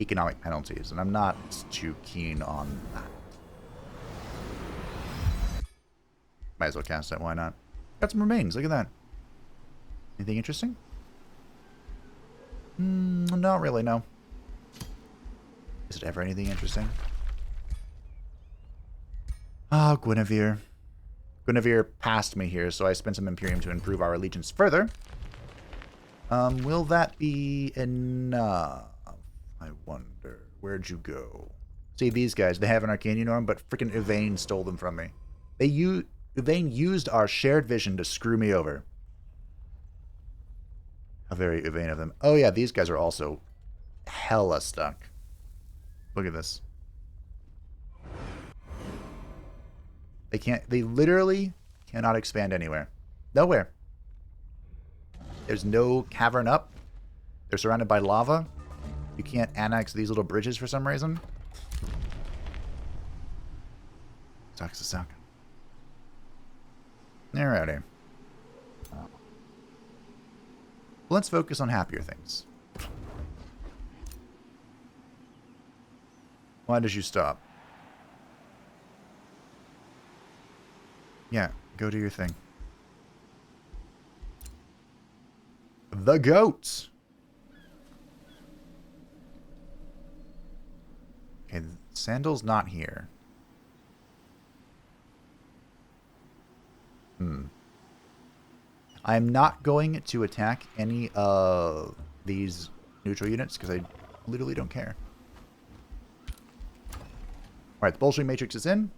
economic penalties, and I'm not too keen on that. Might as well cast that, why not? Got some remains, look at that. Anything interesting? Not really, no. Is it ever anything interesting? Oh, Guinevere. Guinevere passed me here, so I spent some Imperium to improve our allegiance further. Will that be enough? I wonder. Where'd you go? See, these guys, they have an Arcanian arm, but freaking Uvain stole them from me. Uvain used our shared vision to screw me over. How very Uvain of them. Oh yeah, these guys are also hella stuck. Look at this. They can't. They literally cannot expand anywhere. Nowhere. There's no cavern up. They're surrounded by lava. You can't annex these little bridges for some reason. Sucks to suck. Alrighty. Let's focus on happier things. Why did you stop? Yeah, go do your thing. The goats! Okay, Sandal's not here. I'm not going to attack any of these neutral units because I literally don't care. Alright, the Bolshevik Matrix is in.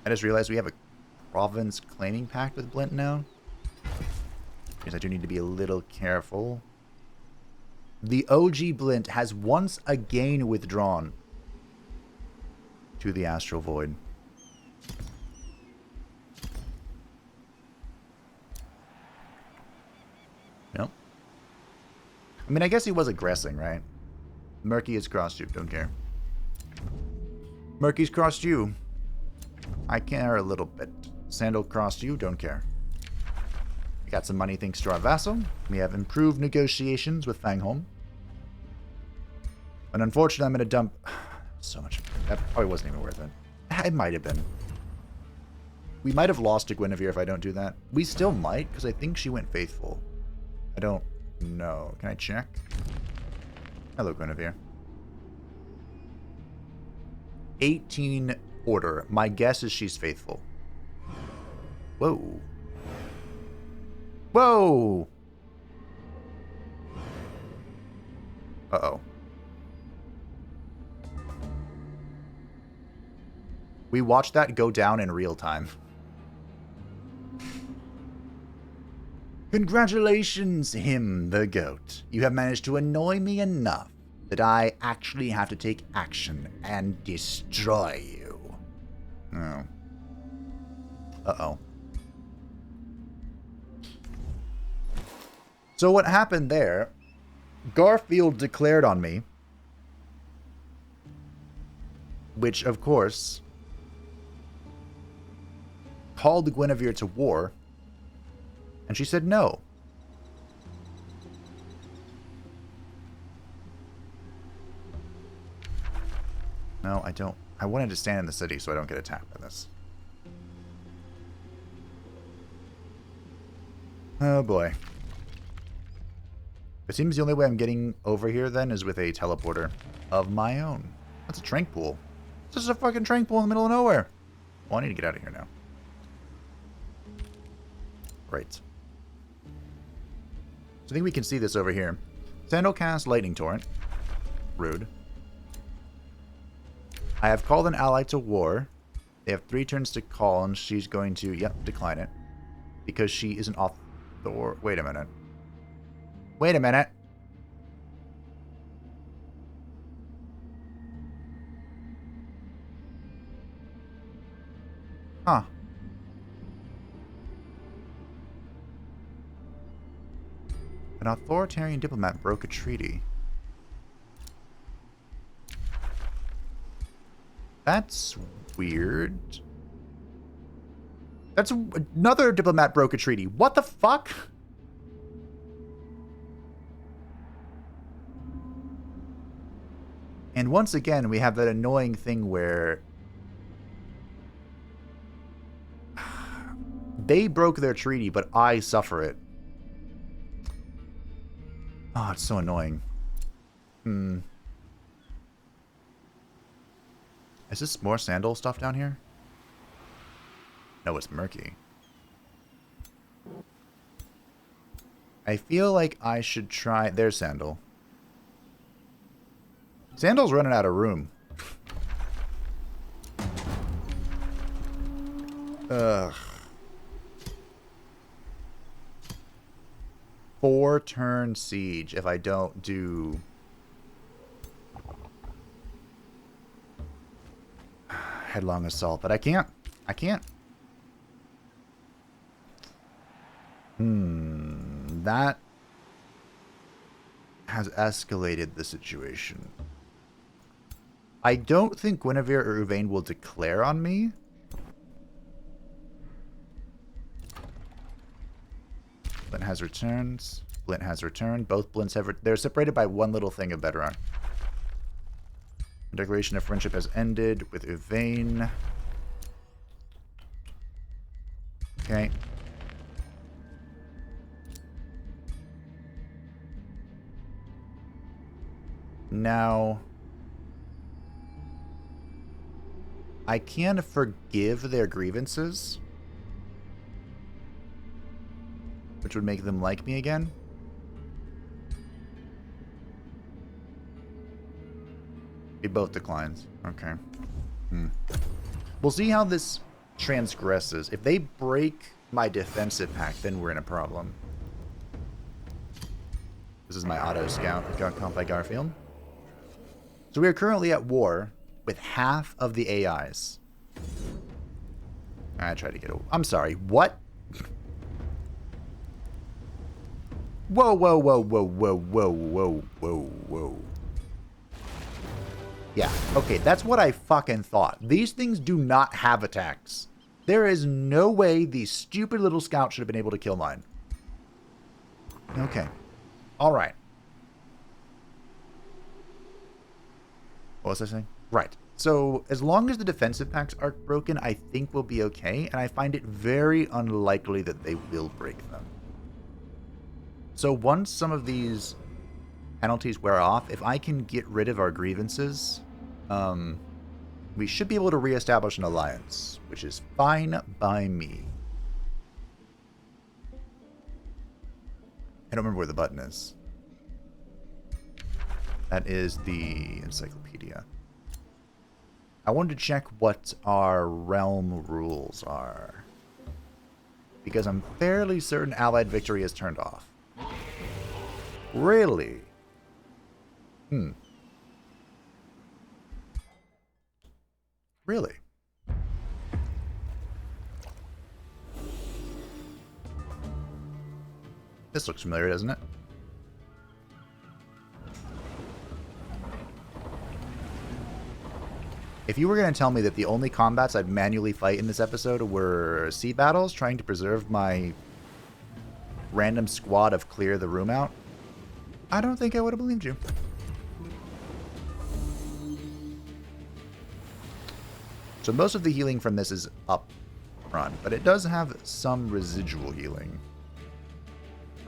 I just realized we have a province claiming pact with Blint now. Because I do need to be a little careful. The OG Blint has once again withdrawn to the Astral Void. Nope. I mean, I guess he was aggressing, right? Murky has crossed you. Don't care. Murky's crossed you. I care a little bit. Sandal crossed you. Don't care. We got some money thanks to our vassal. We have improved negotiations with Fangholm. And unfortunately, I'm going to dump so much. That probably wasn't even worth it. It might have been. We might have lost to Guinevere if I don't do that. We still might, because I think she went faithful. I don't know. Can I check? Hello, Guinevere. 18 order. My guess is she's faithful. Whoa. Whoa! Uh-oh. We watched that go down in real time. Congratulations, him, the goat. You have managed to annoy me enough that I actually have to take action and destroy you. Oh. Uh-oh. So what happened there, Garfield declared on me, which, of course, called Guinevere to war, and she said no. No, I don't. I wanted to stand in the city so I don't get attacked by this. Oh boy. It seems the only way I'm getting over here then is with a teleporter of my own. That's a trank pool. This is a fucking trank pool in the middle of nowhere. Well, I need to get out of here now. Right. So I think we can see this over here. Sandal cast Lightning Torrent. Rude. I have called an ally to war. They have 3 turns to call, and she's going to, yep, decline it. Because she is an author. Wait a minute. Wait a minute. Huh. An authoritarian diplomat broke a treaty. That's weird. That's another diplomat broke a treaty. What the fuck? And once again, we have that annoying thing where they broke their treaty, but I suffer it. Oh, it's so annoying. Is this more Sandal stuff down here? No, it's murky. I feel like I should try... There's Sandal. Sandal's running out of room. Ugh. 4-turn siege if I don't do Headlong Assault, but I can't. I can't. That has escalated the situation. I don't think Guinevere or Uvain will declare on me. Blint has returned. Blint has returned. Both Blints have... They're separated by one little thing of Bedrock. Declaration of Friendship has ended with Uvain. Okay. Now, I can forgive their grievances, which would make them like me again. It both declines. Okay. We'll see how this transgresses. If they break my defensive pact, then we're in a problem. This is my auto scout. Got caught by Garfield. So we are currently at war with half of the AIs. I tried to get over. I'm sorry. What? Whoa, whoa, whoa, whoa, whoa, whoa, whoa, whoa, whoa. Yeah, okay, that's what I fucking thought. These things do not have attacks. There is no way these stupid little scouts should have been able to kill mine. Okay. Alright. What was I saying? Right. So, as long as the defensive pacts aren't broken, I think we'll be okay, and I find it very unlikely that they will break them. So once some of these penalties wear off, if I can get rid of our grievances, we should be able to reestablish an alliance, which is fine by me. I don't remember where the button is. That is the encyclopedia. I wanted to check what our realm rules are, because I'm fairly certain Allied victory is turned off. Really? Really? This looks familiar, doesn't it? If you were going to tell me that the only combats I'd manually fight in this episode were sea battles trying to preserve my random squad of clear the room out, I don't think I would have believed you. So most of the healing from this is up front, but it does have some residual healing.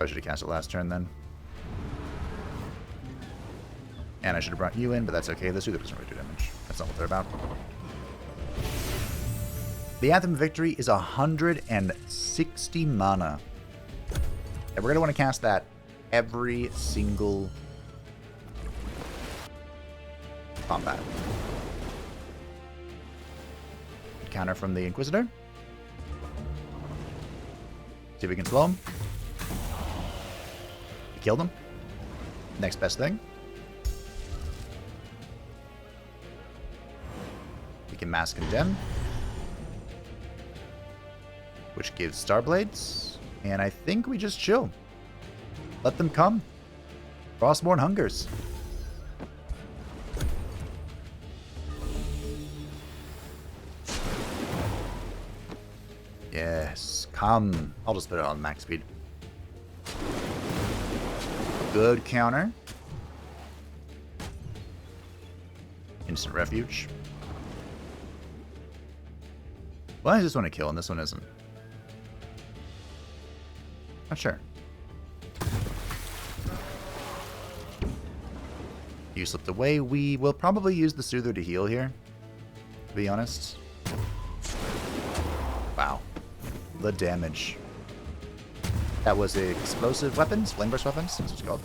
I should have cast it last turn then. And I should have brought you in, but that's okay. The Soother doesn't really do damage. That's not what they're about. The Anthem of Victory is 160 mana. And we're going to want to cast that every single combat. Counter from the Inquisitor. See if we can slow him. We killed him. Next best thing. We can Mass Condemn, which gives Starblades. And I think we just chill. Let them come. Frostborn hungers. Yes, come. I'll just put it on max speed. Good counter. Instant refuge. Why is this one a kill and this one isn't? Not sure. You slipped away. We will probably use the Soother to heal here, to be honest. Wow. The damage. That was explosive weapons? Flame burst weapons? That's what it's called.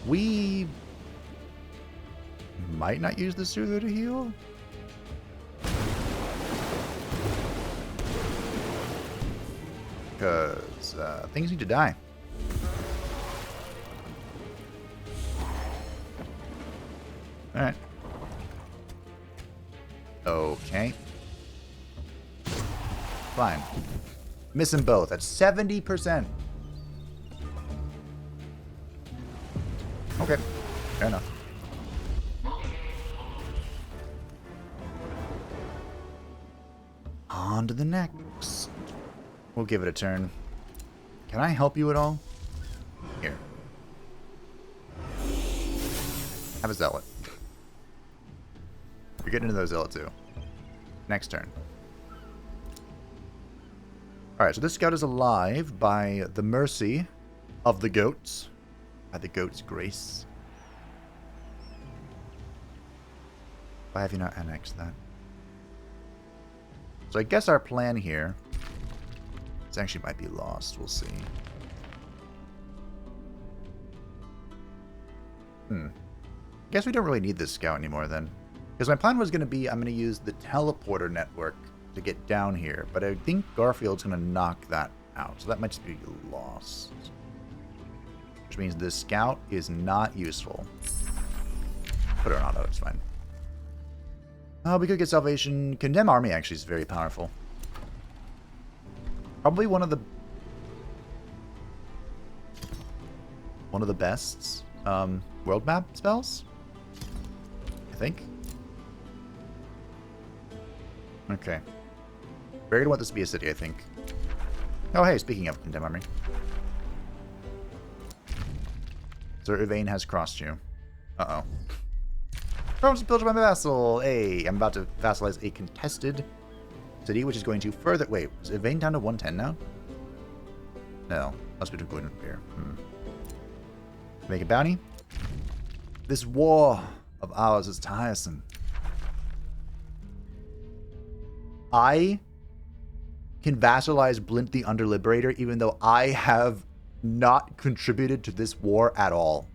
We might not use the Soother to heal. Because things need to die. Alright. fine. Miss them both. That's 70%. Okay. Fair enough. On to the next. We'll give it a turn. Can I help you at all? Here. Have a zealot. You're getting into those zealot too. Next turn. Alright, so this scout is alive by the mercy of the goats. By the goat's grace. Why have you not annexed that? So I guess our plan here... This actually might be lost. We'll see. Guess we don't really need this scout anymore then. Because my plan was going to be I'm going to use the teleporter network to get down here. But I think Garfield's going to knock that out. So that might just be lost. Which means this scout is not useful. Put it on auto. It's fine. We could get Salvation. Condemn Army actually is very powerful. Probably one of the best world map spells, I think. Okay. We're gonna want this to be a city, I think. Oh, hey, speaking of Condemn Army. Sir Yvain has crossed you. Uh-oh. Promise to pillage my vassal. Hey, I'm about to vassalize a contested city, which is going to further... Wait, is Yvain down to 110 now? No. Must be going up here. Make a bounty. This war of ours is tiresome. I can vassalize Blint the Underliberator even though I have not contributed to this war at all.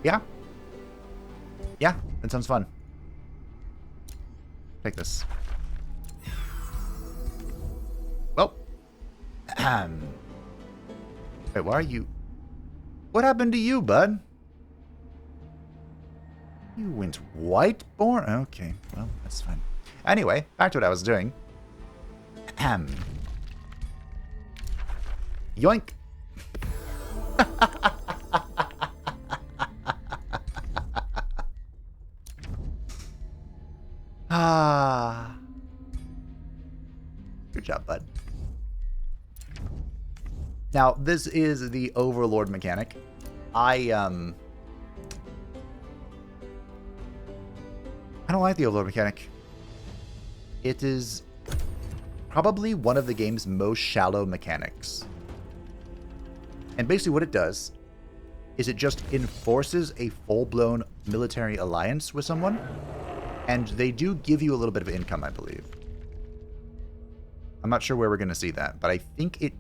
Yeah. Yeah, that sounds fun. Take this. Well. Wait, why are you... What happened to you, bud? You went white-born? Okay, well, that's fine. Anyway, back to what I was doing. Yoink. Good job, bud. Now, this is the Overlord mechanic. I don't like the Overlord mechanic. It is probably one of the game's most shallow mechanics. And basically what it does is it just enforces a full-blown military alliance with someone. And they do give you a little bit of income, I believe. I'm not sure where we're going to see that, but I think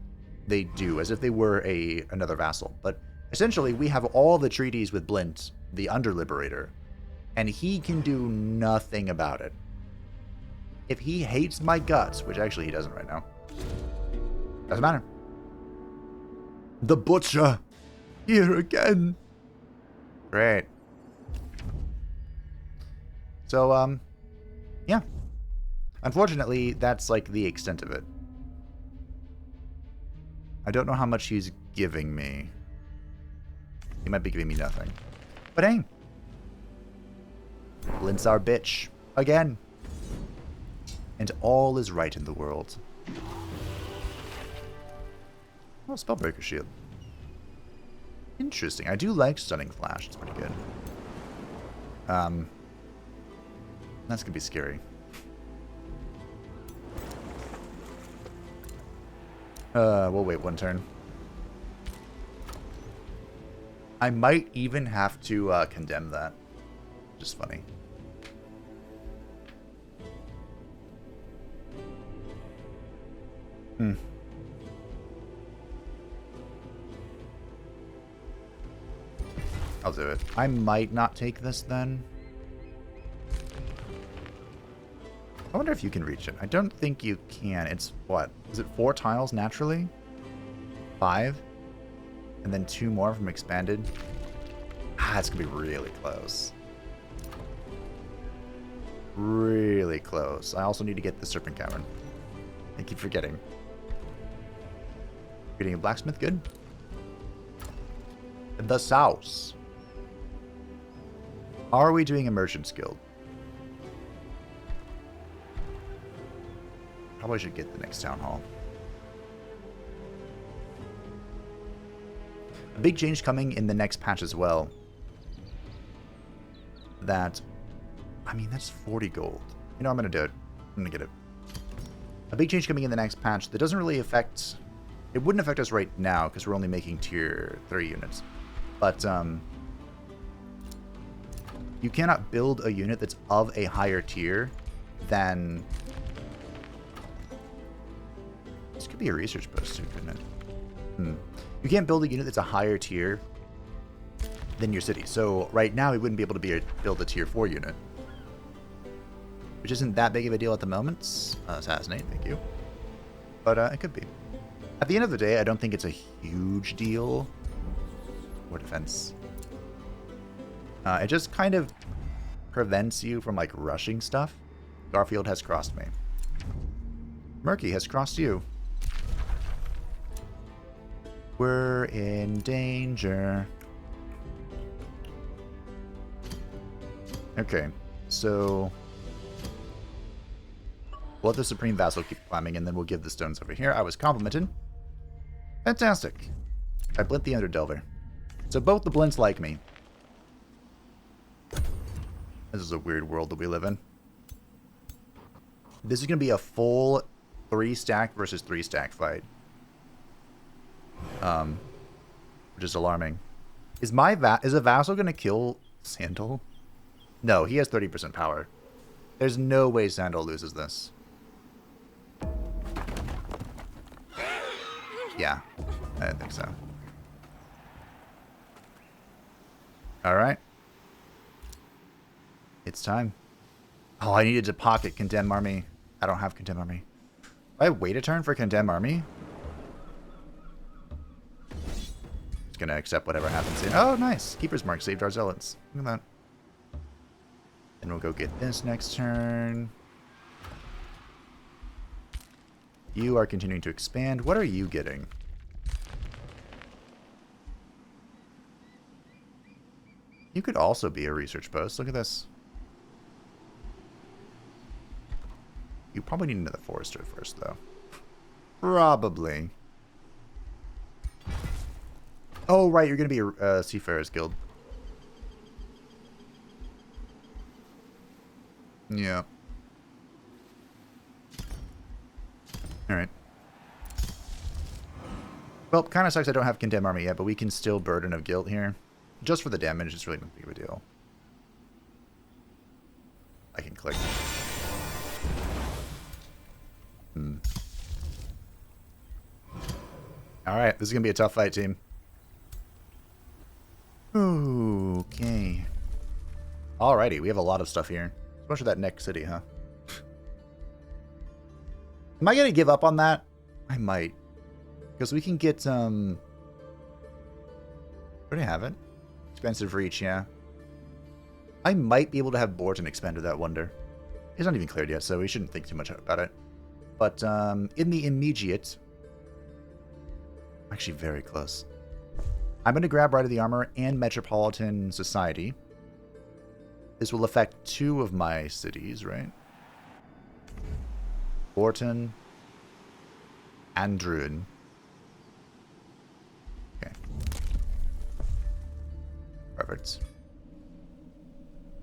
they do, as if they were another vassal. But essentially, we have all the treaties with Blint, the Underliberator, and he can do nothing about it. If he hates my guts, which actually he doesn't right now, doesn't matter. The Butcher, here again. Great. So, yeah. Unfortunately, that's like the extent of it. I don't know how much he's giving me. He might be giving me nothing. But hey. Blint's our bitch. Again. And all is right in the world. Oh, Spellbreaker Shield. Interesting. I do like Stunning Flash. It's pretty good. That's gonna be scary. We'll wait one turn. I might even have to condemn that. Just funny. I'll do it. I might not take this then. I wonder if you can reach it. I don't think you can. It's what? Is it 4 tiles naturally? 5? And then 2 more from expanded? Ah, it's gonna be really close. Really close. I also need to get the Serpent Cavern. I keep forgetting. Getting a blacksmith, good. The South. Are we doing a Merchant's Guild? Probably should get the next town hall. A big change coming in the next patch as well. That, I mean, that's 40 gold. You know, I'm going to do it. I'm going to get it. A big change coming in the next patch that doesn't really affect... It wouldn't affect us right now because we're only making tier 3 units. But, you cannot build a unit that's of a higher tier than... This could be a research post too, couldn't it? You can't build a unit that's a higher tier than your city. So right now we wouldn't be able to build a tier 4 unit. Which isn't that big of a deal at the moment. Assassinate, thank you. But it could be. At the end of the day, I don't think it's a huge deal. Or defense. It just kind of prevents you from, like, rushing stuff. Garfield has crossed me. Murky has crossed you. We're in danger. Okay, so... We'll let the Supreme Vassal keep climbing, and then we'll give the stones over here. I was complimented. Fantastic. I blint the Underdelver. So both the blints like me. This is a weird world that we live in. This is going to be a full 3-stack versus 3-stack fight. Which is alarming. Is a Vassal going to kill Sandal? No, he has 30% power. There's no way Sandal loses this. Yeah, I didn't think so. Alright. It's time. Oh, I needed to pocket Condemn Army. I don't have Condemn Army. Do I wait a turn for Condemn Army? Just gonna accept whatever happens here. Oh, nice. Keeper's Mark saved our zealots. Look at that. Then we'll go get this next turn. You are continuing to expand. What are you getting? You could also be a research post. Look at this. You probably need another forester first, though. Probably. Oh, right. You're going to be a Seafarers Guild. Yeah. Alright. Well, kind of sucks I don't have Condemn Army yet, but we can still Burden of Guilt here. Just for the damage, it's really not big of a deal. I can click. Alright, this is going to be a tough fight, team. Okay. Alrighty, we have a lot of stuff here. Especially that next city, huh? Am I going to give up on that? I might. Because we can get, where do I have it? Expensive Reach, yeah. I might be able to have Borton expand with that Wonder. It's not even cleared yet, so we shouldn't think too much about it. But, in the immediate... Actually, very close. I'm going to grab Rite of the Armor and Metropolitan Society. This will affect 2 of my cities, right? Borton and Druid. Okay. Perfect.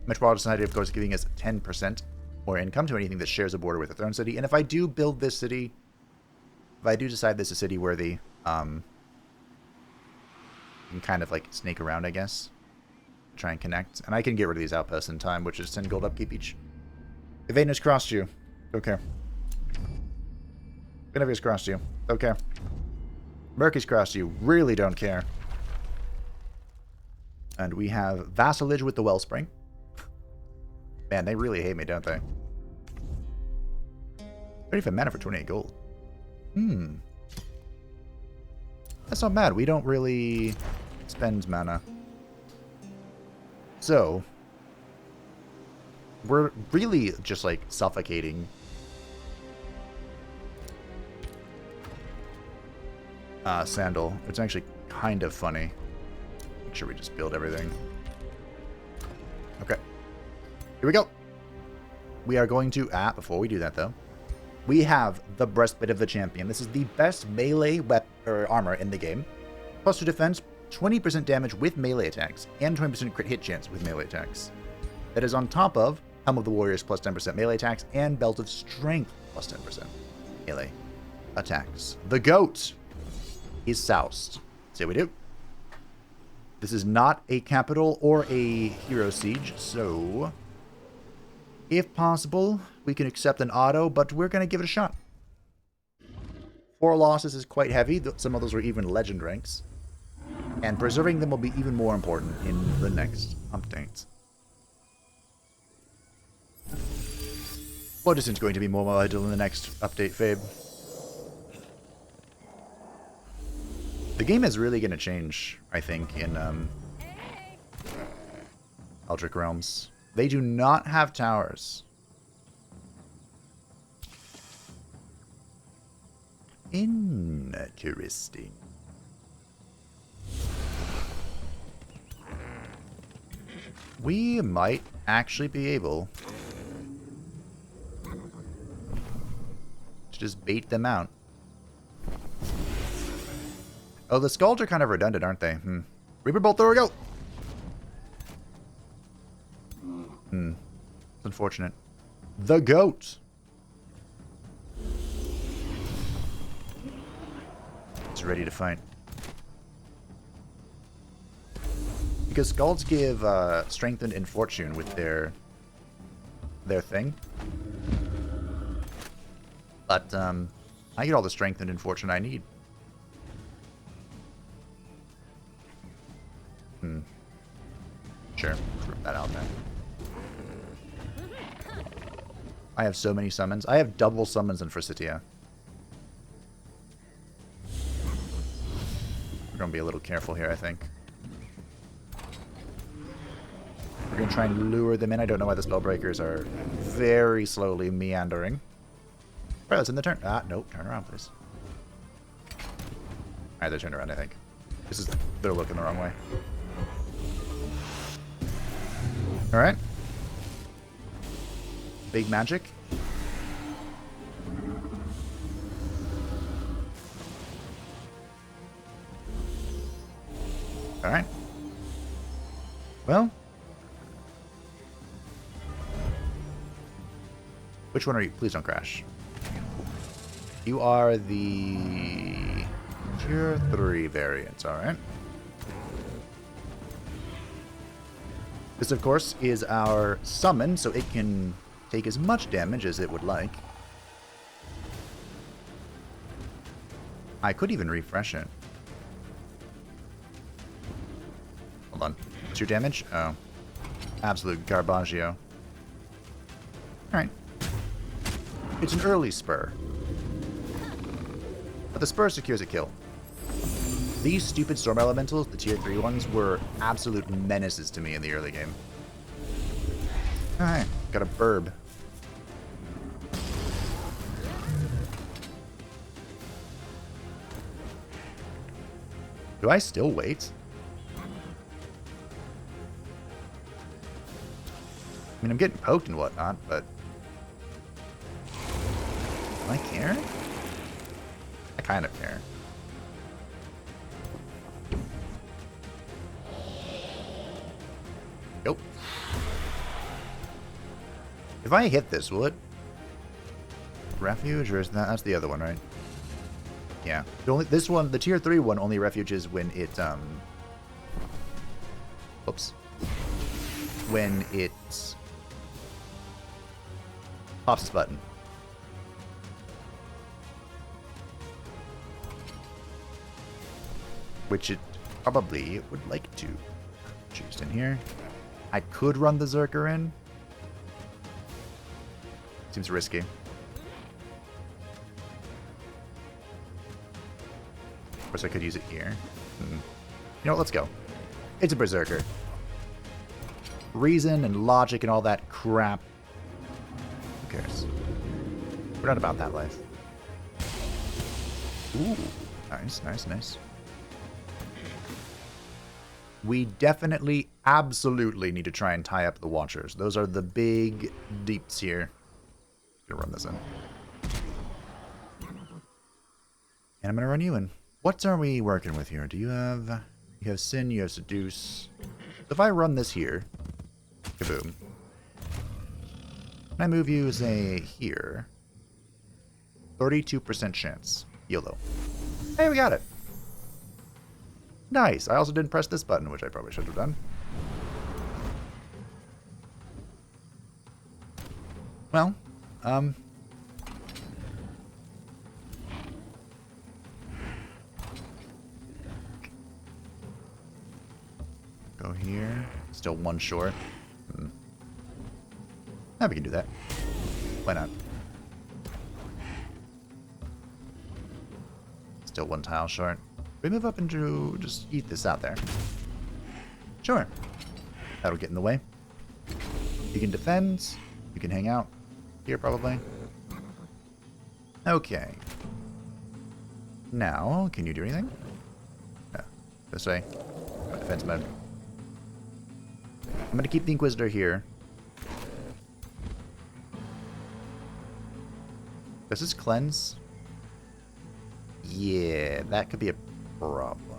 Metropolitan Society, of course, giving us 10% more income to anything that shares a border with a throne city. And if I do build this city, if I do decide this is city worthy, you can kind of like snake around, I guess. Try and connect. And I can get rid of these outposts in time, which is 10 gold upkeep each. Evade has crossed you. Don't care. Benevia's crossed you. Don't care. Murky's crossed you. Really don't care. And we have Vassalage with the Wellspring. Man, they really hate me, don't they? 35 mana for 28 gold. That's not bad. We don't really spend mana. So, We're really just, like, suffocating. Sandal. It's actually kind of funny. Make sure we just build everything. Okay. Here we go. We are going to... before we do that, though. We have the Breastplate of the Champion. This is the best melee armor in the game. Plus 2 defense, 20% damage with melee attacks, and 20% crit hit chance with melee attacks. That is on top of Helm of the Warriors plus 10% melee attacks, and Belt of Strength plus 10% melee attacks. The GOAT is soused. See what we do. This is not a capital or a hero siege, so if possible, we can accept an auto, but we're going to give it a shot. 4 losses is quite heavy. Some of those were even legend ranks. And preserving them will be even more important in the next update. What isn't going to be more vital in the next update, Fabe? The game is really going to change, I think, in Eldritch Realms. They do not have towers. Interesting. We might actually be able to just bait them out. Oh, the skulls are kind of redundant, aren't they? Reaper Bolt, there we go! It's unfortunate. The GOAT! It's ready to fight. Because skulls give strengthened in fortune with their thing. But I get all the strengthened in fortune I need. Sure, rip that out then. I have so many summons. I have double summons in Forsythia. We're gonna be a little careful here, I think. We're gonna try and lure them in. I don't know why the Spellbreakers are very slowly meandering. Alright, let's end the turn. Nope. Turn around, please. Alright, they're turned around, I think. They're looking the wrong way. Alright. Big magic. Alright. Well. Which one are you? Please don't crash. You are the Tier 3 variant, alright. This, of course, is our summon, so it can take as much damage as it would like. I could even refresh it. Hold on. What's your damage? Oh. Absolute garbaggio. Alright. It's an early spur. But the spur secures a kill. These stupid Storm Elementals, the Tier 3 ones, were absolute menaces to me in the early game. Alright, got a burb. Do I still wait? I mean, I'm getting poked and whatnot, but... do I care? I kind of care. Nope. If I hit this, will it? Refuge, or is that's the other one, right? Yeah. This one, the Tier 3 one, only refuges when it, Whoops. When it pops this button. Which it probably would like to. Choose in here. I could run the Zerker in. Seems risky. Of course, I could use it here. You know what? Let's go. It's a Berserker. Reason and logic and all that crap We're not about that life. Ooh, nice, nice, nice. We definitely, absolutely need to try and tie up the Watchers. Those are the big deeps here. Gonna run this in. And I'm gonna run you in. What are we working with here? Do you have... You have Sin, you have Seduce. So if I run this here... Kaboom. Can I move you, say, here? 32% chance. YOLO. Hey, we got it! Nice. I also didn't press this button, which I probably should have done. Well, go here. Still one short. Yeah, we can do that. Why not? Still one tile short. We move up and just eat this out there. Sure. That'll get in the way. You can defend. You can hang out here, probably. Okay. Now, can you do anything? No. This way. Defense mode. I'm going to keep the Inquisitor here. Does this cleanse? Yeah, that could be a problem.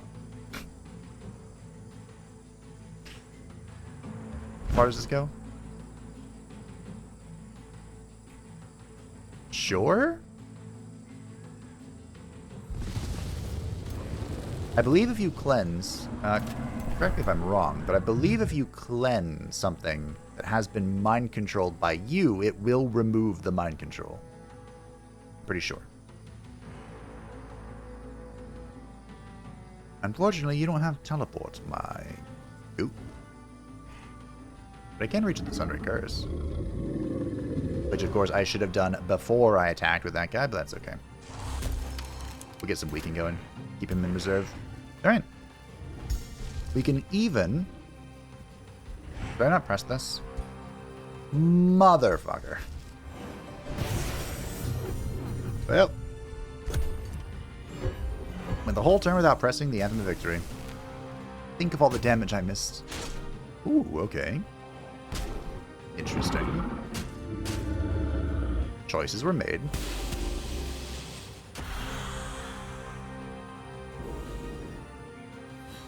How far does this go? Sure? I believe if you cleanse, correct me if I'm wrong, but I believe if you cleanse something that has been mind controlled by you, it will remove the mind control. Pretty sure. Unfortunately, you don't have teleport, my goop. But I can reach the Sundering Curse. Which, of course, I should have done before I attacked with that guy, but that's okay. We'll get some weakening going. Keep him in reserve. Alright. We can even... Did I not press this? Motherfucker. Well. Went the whole turn without pressing the Anthem of Victory. Think of all the damage I missed. Ooh, okay. Interesting. Choices were made.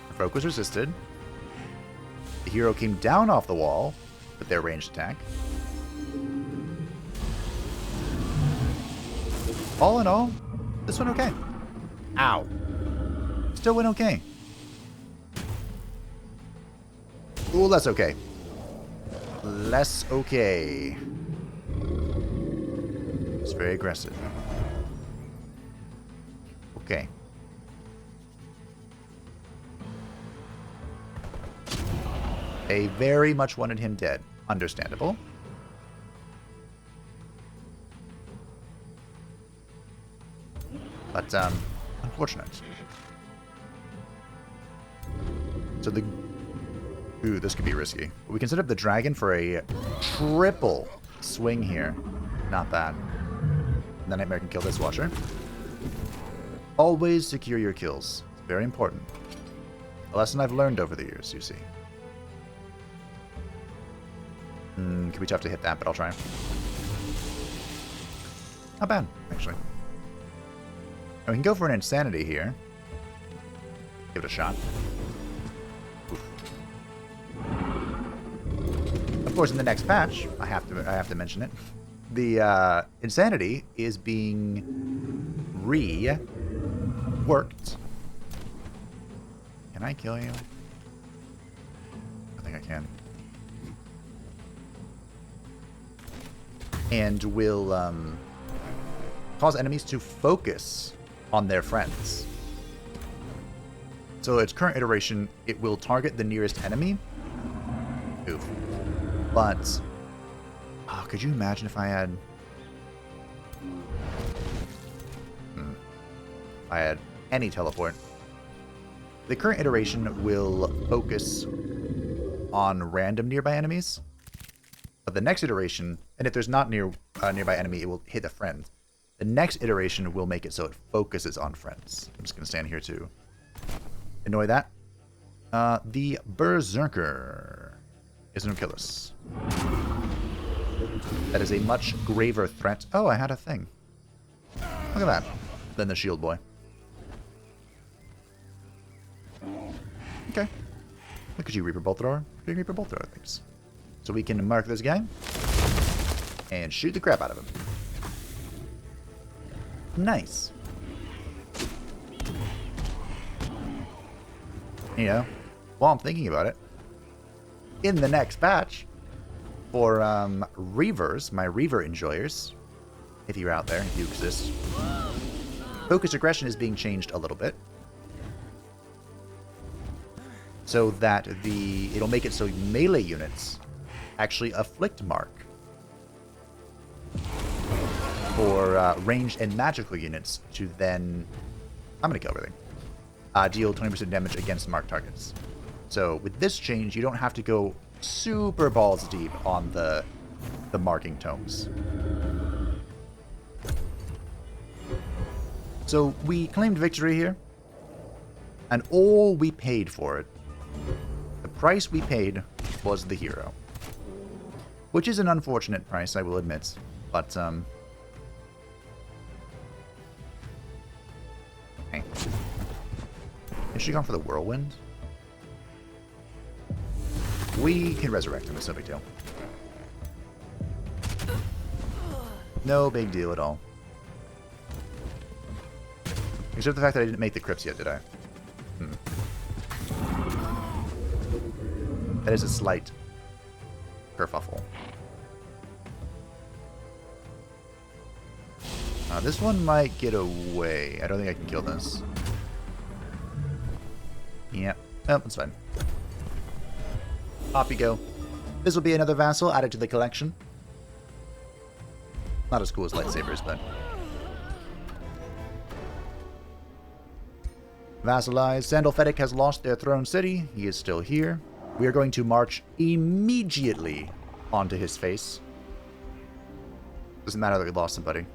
The folk was resisted. The hero came down off the wall with their ranged attack. All in all, this went okay. Ow. Still went okay. Ooh, less okay. Less okay. It's very aggressive. Okay. They very much wanted him dead. Understandable. But, unfortunate. So the... Ooh, this could be risky. We can set up the dragon for a triple swing here. Not bad. And the Nightmare can kill this Watcher. Always secure your kills. It's very important. A lesson I've learned over the years, you see. Could be tough to hit that, but I'll try. Not bad, actually. And we can go for an Insanity here. Give it a shot. Oof. Of course, in the next patch, I have to mention it. The Insanity is being reworked. Can I kill you? I think I can. And will cause enemies to focus on their friends. So its current iteration, it will target the nearest enemy. Oof. But, oh, could you imagine if I had... I had any teleport. The current iteration will focus on random nearby enemies. But the next iteration, and if there's not nearby enemy, it will hit a friend. The next iteration will make it so it focuses on friends. I'm just going to stand here to annoy that. The Berserker is going to kill us. That is a much graver threat. Oh, I had a thing. Look at that. Then the shield boy. Okay. Look at you, Reaper Bolt Thrower. Big Reaper Bolt Thrower things. So we can mark this guy and shoot the crap out of him. Nice. You know, while I'm thinking about it, in the next patch, for Reavers, my Reaver enjoyers, if you're out there, if you exist, focus aggression is being changed a little bit. So that it'll make it so melee units actually afflict mark. For ranged and magical units to then, I'm going to kill everything, deal 20% damage against marked targets. So with this change, you don't have to go super balls deep on the marking tomes. So we claimed victory here, and all we paid for it, the price we paid was the hero. Which is an unfortunate price, I will admit, but hey. Is she gone for the whirlwind? We can resurrect him, it's no big deal. No big deal at all. Except the fact that I didn't make the crypts yet, did I? That is a slight kerfuffle. This one might get away. I don't think I can kill this. Yeah. Oh, that's fine. Off you go. This will be another Vassal added to the collection. Not as cool as lightsabers, but... Vassalized. Sandal Fetick has lost their throne city. He is still here. We are going to march immediately onto his face. Doesn't matter that we lost somebody.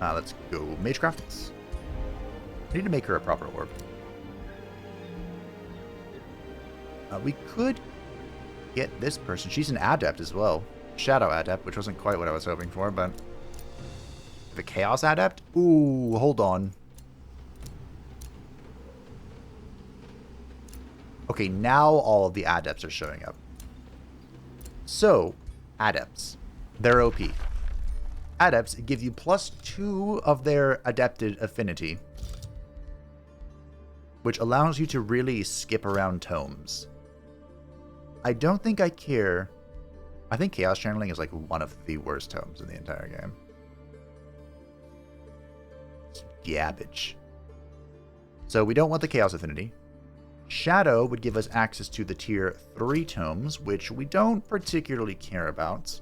Let's go Magecraft. I need to make her a proper orb. We could get this person. She's an adept as well. Shadow adept, which wasn't quite what I was hoping for, but... The Chaos adept? Ooh, hold on. Okay, now all of the adepts are showing up. So, adepts. They're OP. Adepts give you +2 of their adepted affinity, which allows you to really skip around tomes. I don't think I care. I think Chaos Channeling is like one of the worst tomes in the entire game. It's garbage. So we don't want the Chaos affinity. Shadow would give us access to the tier 3 tomes, which we don't particularly care about.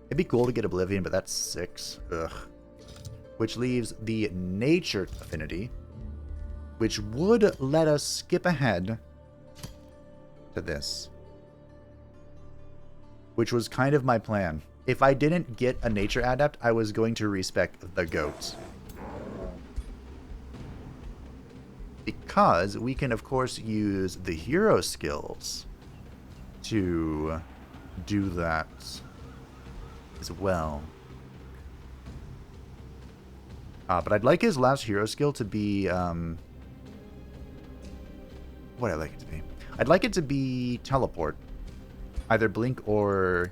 It'd be cool to get Oblivion, but that's 6. Ugh. Which leaves the Nature affinity, which would let us skip ahead to this. Which was kind of my plan. If I didn't get a Nature Adept, I was going to respec the Goat. Because we can, of course, use the hero skills to do that as well. But I'd like his last hero skill to be... what would I like it to be? I'd like it to be Teleport. Either Blink or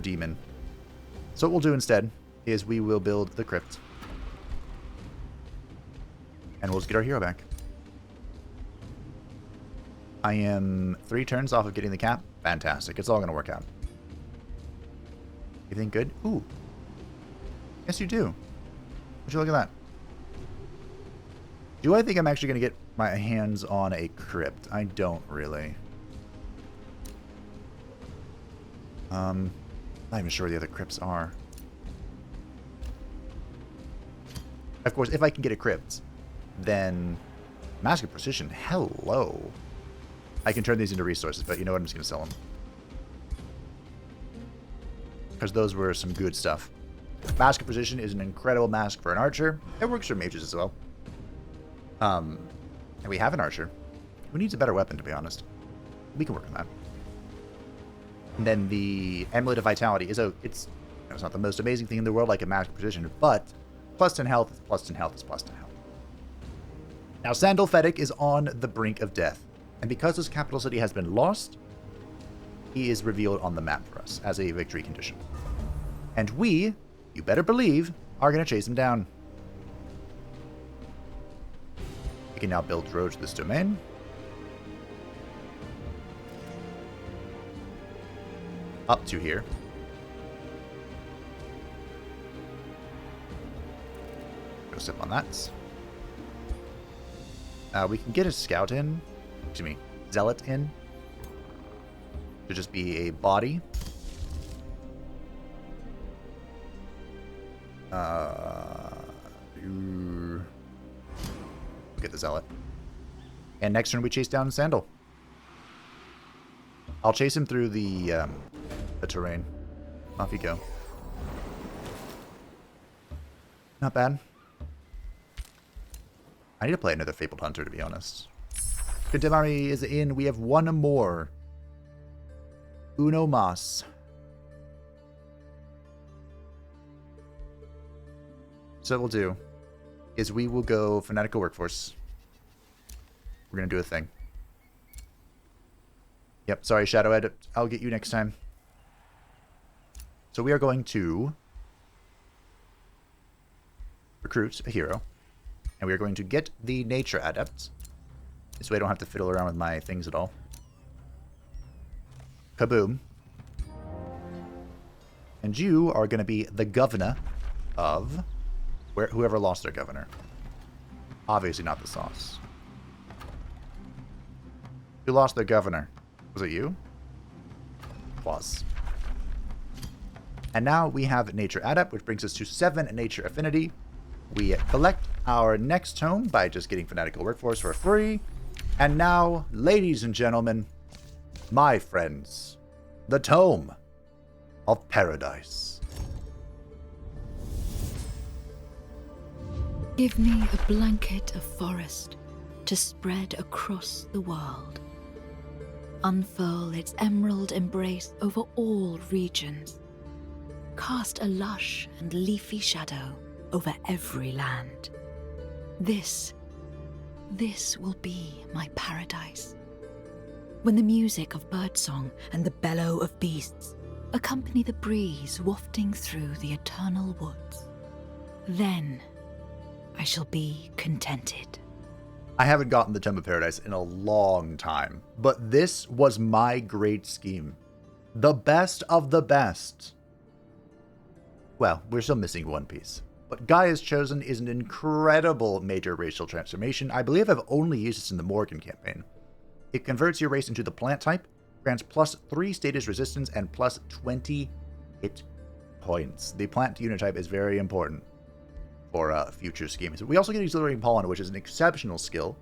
Demon. So what we'll do instead is we will build the Crypt. And we'll just get our hero back. I am 3 turns off of getting the cap. Fantastic. It's all going to work out. You think good? Ooh. Yes, you do. Would you look at that? Do I think I'm actually going to get my hands on a crypt? I don't really. Not even sure where the other crypts are. Of course, if I can get a crypt, then Mask of Precision, hello. I can turn these into resources, but you know what? I'm just going to sell them. because those were some good stuff. Mask of Precision is an incredible mask for an archer. It works for mages as well. And we have an archer. Who needs a better weapon, to be honest? We can work on that. And then the Amulet of Vitality is it's not the most amazing thing in the world like a Mask of Precision, but plus 10 health is plus 10 health is plus 10 health. Now, Sandal Fedek is on the brink of death, and because his capital city has been lost, he is revealed on the map for us as a victory condition. And we, you better believe, are going to chase him down. We can now build roads to this domain. Up to here. Go step on that. We can get a scout in. Excuse me, zealot in. To just be a body. Get the zealot. And next turn we chase down Sandal. I'll chase him through the terrain. Off you go. Not bad. I need to play another Fabled Hunter, to be honest. Contemporary is in. We have one more. Uno mas. So what we'll do is we will go Fanatical Workforce. We're going to do a thing. Yep, sorry, Shadowhead. I'll get you next time. So we are going to recruit a hero. And we are going to get the Nature Adept. This way I don't have to fiddle around with my things at all. Kaboom. And you are going to be the governor of whoever lost their governor. Obviously not the sauce. Who lost their governor? Was it you? Was. And now we have Nature Adept, which brings us to 7 Nature Affinity. We collect our next tome by just getting Fanatical Workforce for free. And now, ladies and gentlemen, my friends, the Tome of Paradise. Give me a blanket of forest to spread across the world. Unfurl its emerald embrace over all regions. Cast a lush and leafy shadow over every land. This will be my paradise. When the music of birdsong and the bellow of beasts accompany the breeze wafting through the eternal woods, then I shall be contented. I haven't gotten the Tome of Paradise in a long time, but this was my great scheme. The best of the best. Well, we're still missing one piece. But Gaia's Chosen is an incredible major racial transformation. I believe I've only used this in the Morgan campaign. It converts your race into the plant type, grants plus 3 status resistance, and plus 20 hit points. The plant unit type is very important for future schemes. We also get Exhilarating Pollen, which is an exceptional skill.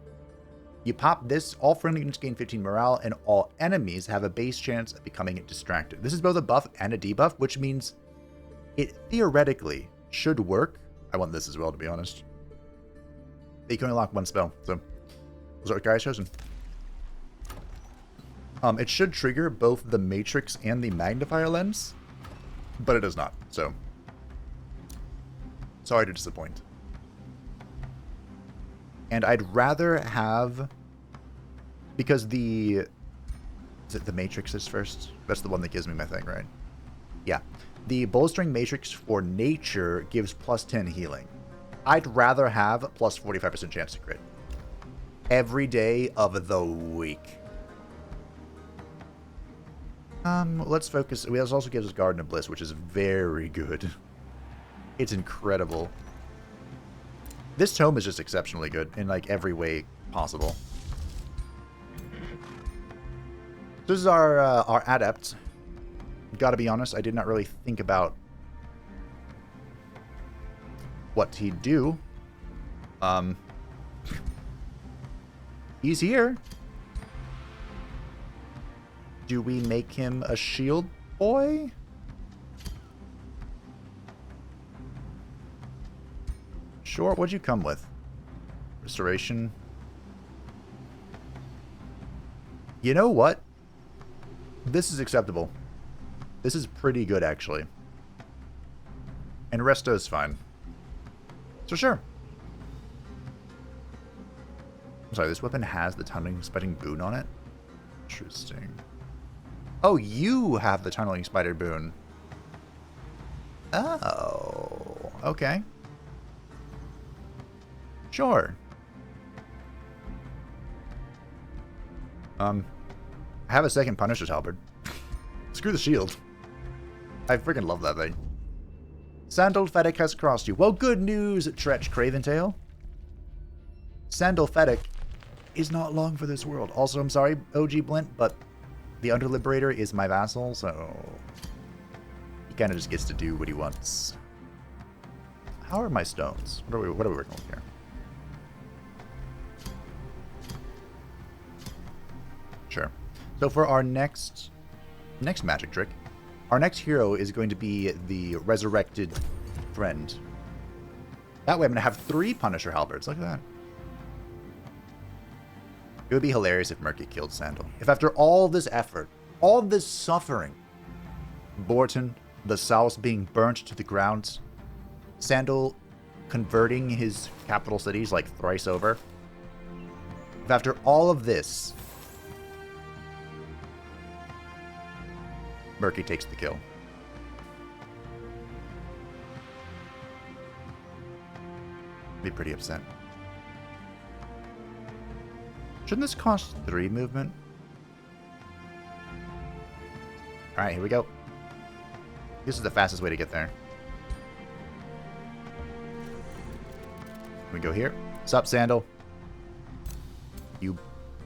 You pop this, all friendly units gain 15 morale, and all enemies have a base chance of becoming distracted. This is both a buff and a debuff, which means it theoretically should work. I want this as well, to be honest. You can only lock one spell, so we'll start with Gaia's Chosen. It should trigger both the Matrix and the Magnifier Lens, but it does not, so sorry to disappoint. And I'd rather have, because is it the Matrix is first? That's the one that gives me my thing, right? Yeah. The Bolstering Matrix for Nature gives plus 10 healing. I'd rather have plus 45% chance to crit every day of the week. Let's focus. It also gives us Garden of Bliss, which is very good. It's incredible. This tome is just exceptionally good in like every way possible. This is our adept. Gotta be honest, I did not really think about what he'd do. He's here. Do we make him a shield boy? Sure, what'd you come with? Restoration. You know what? This is acceptable. This is pretty good, actually. And Resto is fine. So sure. I'm sorry, this weapon has the tunneling spider boon on it? Interesting. Oh, you have the tunneling spider boon. Oh, okay. Sure. I have a second Punisher's Halberd. Screw the shield. I freaking love that thing. Sandal Fennec has crossed you. Well, good news, Tretch Craventail. Sandal Fennec is not long for this world. Also, I'm sorry, OG Blint, but the Underliberator is my vassal, so he kind of just gets to do what he wants. How are my stones? What are we working with here? Sure. So for our next magic trick, our next hero is going to be the Resurrected Friend. That way I'm going to have 3 Punisher Halberds. Look at that. It would be hilarious if Murky killed Sandal. If after all this effort, all this suffering, Borton, the South being burnt to the ground, Sandal converting his capital cities like thrice over, if after all of this, Murky takes the kill. Be pretty upset. Shouldn't this cost 3 movement? Alright, here we go. This is the fastest way to get there. We go here. Sup, Sandal? You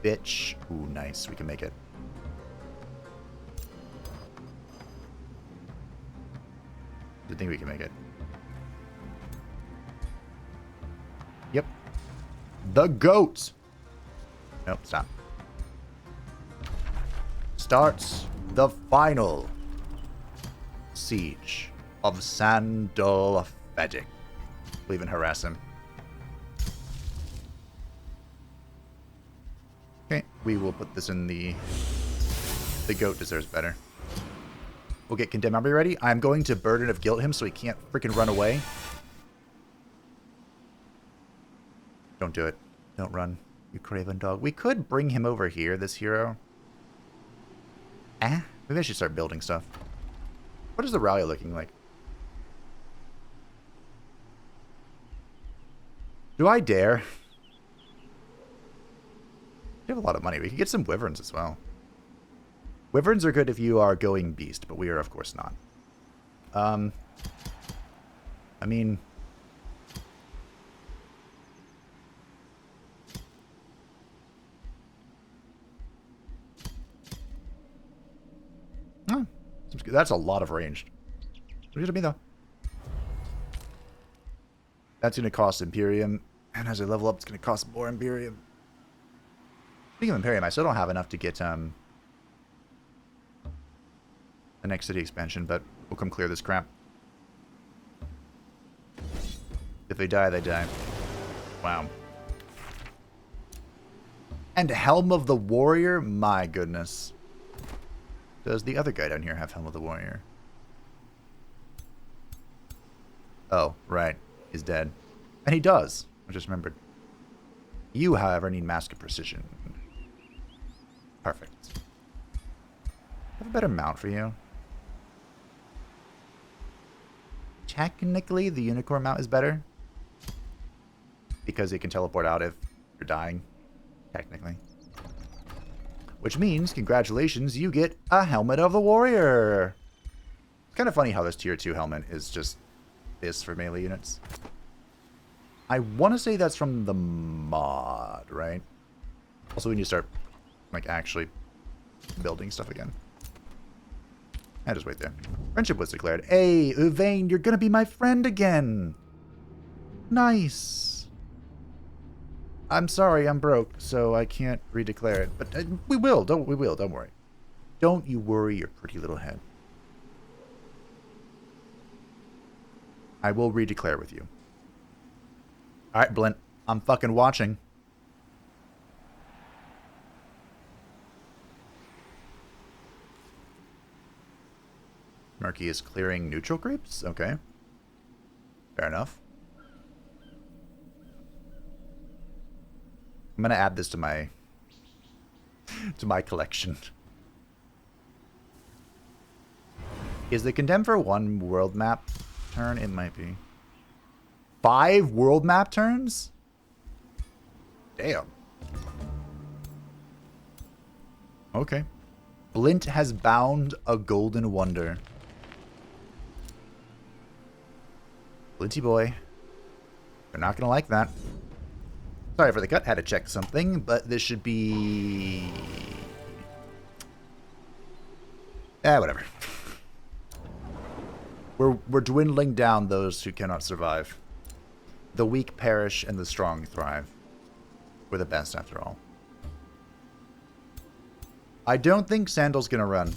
bitch. Ooh, nice. We can make it. I think we can make it. Yep. The goat! Nope, stop. Starts the final Siege of Sandal. We'll even harass him. Okay, we will put this in the goat deserves better. We'll get Condemned Army ready. I'm going to Burden of Guilt him so he can't freaking run away. Don't do it. Don't run, you craven dog. We could bring him over here, this hero. Maybe I should start building stuff. What is the rally looking like? Do I dare? We have a lot of money. We could get some wyverns as well. Wyverns are good if you are going beast, but we are, of course, not. I mean... Oh, that's a lot of range. What did it mean, though? That's going to cost Imperium, and as I level up, it's going to cost more Imperium. Speaking of Imperium, I still don't have enough to get, the next city expansion, but we'll come clear this crap. If they die, they die. Wow. And Helm of the Warrior? My goodness. Does the other guy down here have Helm of the Warrior? Oh, right. He's dead. And he does. I just remembered. You, however, need Mask of Precision. Perfect. I have a better mount for you. Technically, the Unicorn mount is better. Because it can teleport out if you're dying. Technically. Which means, congratulations, you get a Helmet of the Warrior. It's kind of funny how this tier 2 helmet is just this for melee units. I want to say that's from the mod, right? Also, we need to start, like, actually building stuff again. I just wait there. Friendship was declared. Hey, Uvain, you're gonna be my friend again. Nice. I'm sorry, I'm broke, so I can't redeclare it. But we will, don't worry. Don't you worry your pretty little head. I will redeclare with you. Alright, Blint. I'm fucking watching. Murky is clearing neutral creeps? Okay. Fair enough. I'm gonna add this to my collection. Is the condemned for 1 world map turn? It might be. 5 world map turns? Damn. Okay. Blint has bound a golden wonder. Blinty boy. They're not gonna like that. Sorry for the cut. Had to check something, but this should be... whatever. We're dwindling down those who cannot survive. The weak perish and the strong thrive. We're the best after all. I don't think Sandal's gonna run.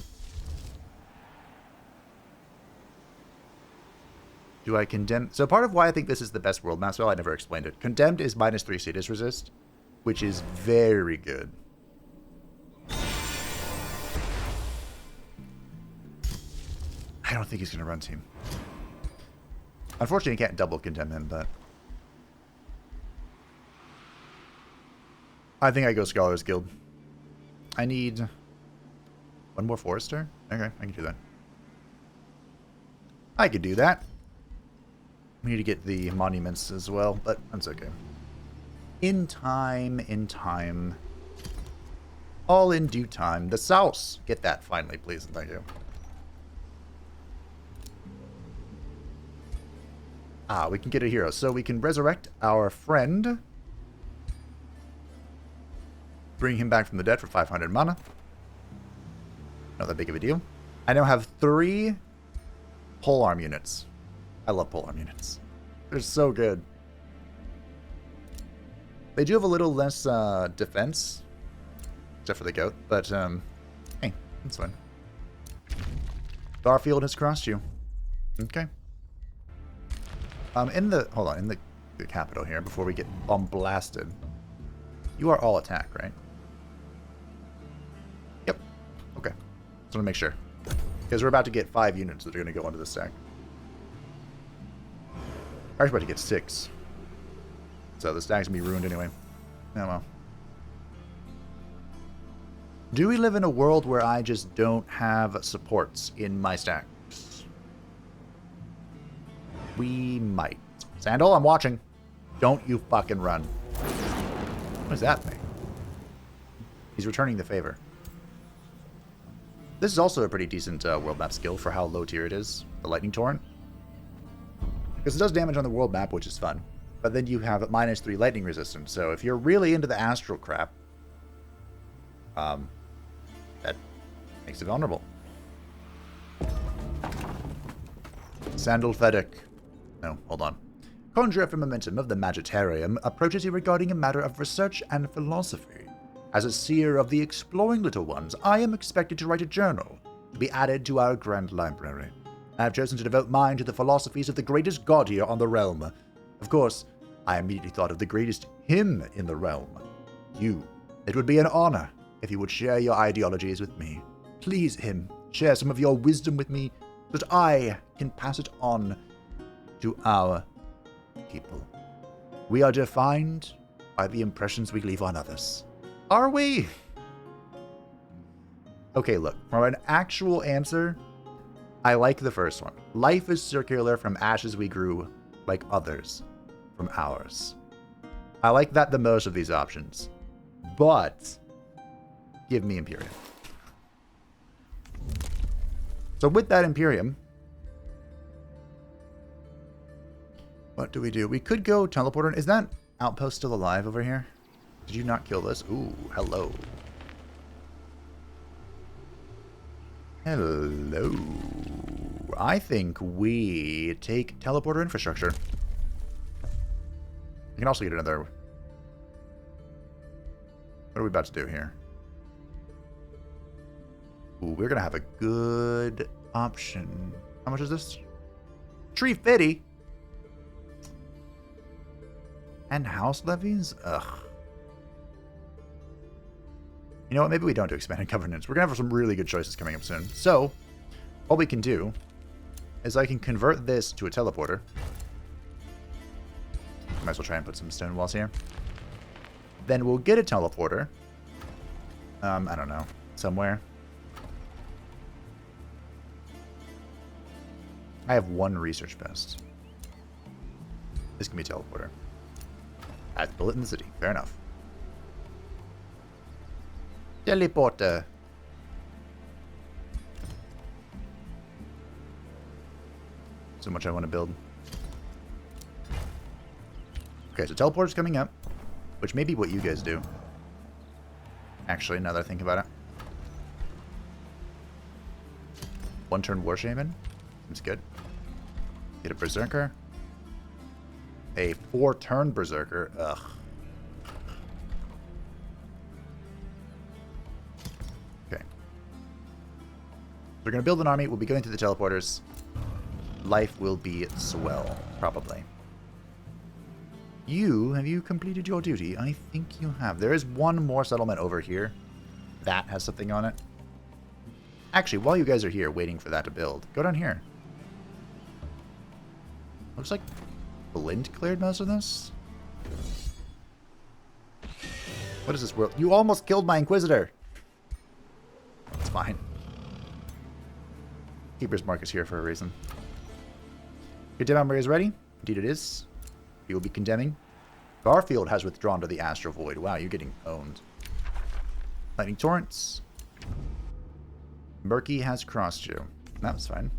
Do I condemn? So part of why I think this is the best world map spell, I never explained it. Condemned is -3 status resist, which is very good. I don't think he's gonna run team. Unfortunately, you can't double condemn him, but I think I go Scholar's Guild. I need 1 more Forester? Okay, I can do that. I could do that. We need to get the monuments as well, but that's okay. In time, in time. All in due time. The Souse! Get that finally, please, and thank you. Ah, we can get a hero. So we can resurrect our friend. Bring him back from the dead for 500 mana. Not that big of a deal. I now have 3 polearm units. I love polearm units. They're so good. They do have a little less defense. Except for the goat. But, hey, that's fine. Garfield has crossed you. Okay. In the capital here, before we get blasted. You are all attack, right? Yep. Okay. Just want to make sure. Because we're about to get 5 units that are going to go onto the stack. We're actually about to get 6. So the stack's going to be ruined anyway. Oh well. Do we live in a world where I just don't have supports in my stacks? We might. Sandal, I'm watching. Don't you fucking run. What is that thing? He's returning the favor. This is also a pretty decent world map skill for how low tier it is. The Lightning Torrent. Because it does damage on the world map, which is fun. But then you have -3 lightning resistance. So if you're really into the astral crap, that makes it vulnerable. Sandal Fedek. No, hold on. Conjurer from Momentum of the Magitarium approaches you regarding a matter of research and philosophy. As a seer of the exploring little ones, I am expected to write a journal to be added to our grand library. I have chosen to devote mine to the philosophies of the greatest god here on the realm. Of course, I immediately thought of the greatest him in the realm. You. It would be an honor if you would share your ideologies with me. Please, him, share some of your wisdom with me so that I can pass it on to our people. We are defined by the impressions we leave on others. Are we? Okay, look, for an actual answer, I like the first one. Life is circular, from ashes we grew, like others from ours. I like that the most of these options. But give me Imperium. So with that Imperium, what do? We could go Teleporter. Is that outpost still alive over here? Did you not kill this? Ooh, hello. Hello. I think we take Teleporter infrastructure. We can also get another... What are we about to do here? Ooh, we're going to have a good option. How much is this? 350. And house levies? Ugh. You know what? Maybe we don't do expanded governance. We're going to have some really good choices coming up soon. So, what we can do is I can convert this to a teleporter. Might as well try and put some stone walls here. Then we'll get a teleporter. I don't know. Somewhere. I have one research post. This can be a teleporter. I'd build it in the city. Fair enough. Teleporter. So much I want to build. Okay, so teleporter's coming up, which may be what you guys do. Actually, now that I think about it. One turn War Shaman. Seems good. Get a Berserker. A 4-turn Berserker. Ugh. Okay. We're going to build an army. We'll be going through the teleporters. Life will be swell, probably. Have you completed your duty? I think you have. There is one more settlement over here. That has something on it. Actually, while you guys are here waiting for that to build, go down here. Looks like Blind cleared most of this. What is this world? You almost killed my Inquisitor! It's fine. Keeper's Mark is here for a reason. Your Dim Memory is ready? Indeed it is. You will be condemning. Garfield has withdrawn to the Astral Void. Wow, you're getting owned. Lightning Torrents. Murky has crossed you. That was fine.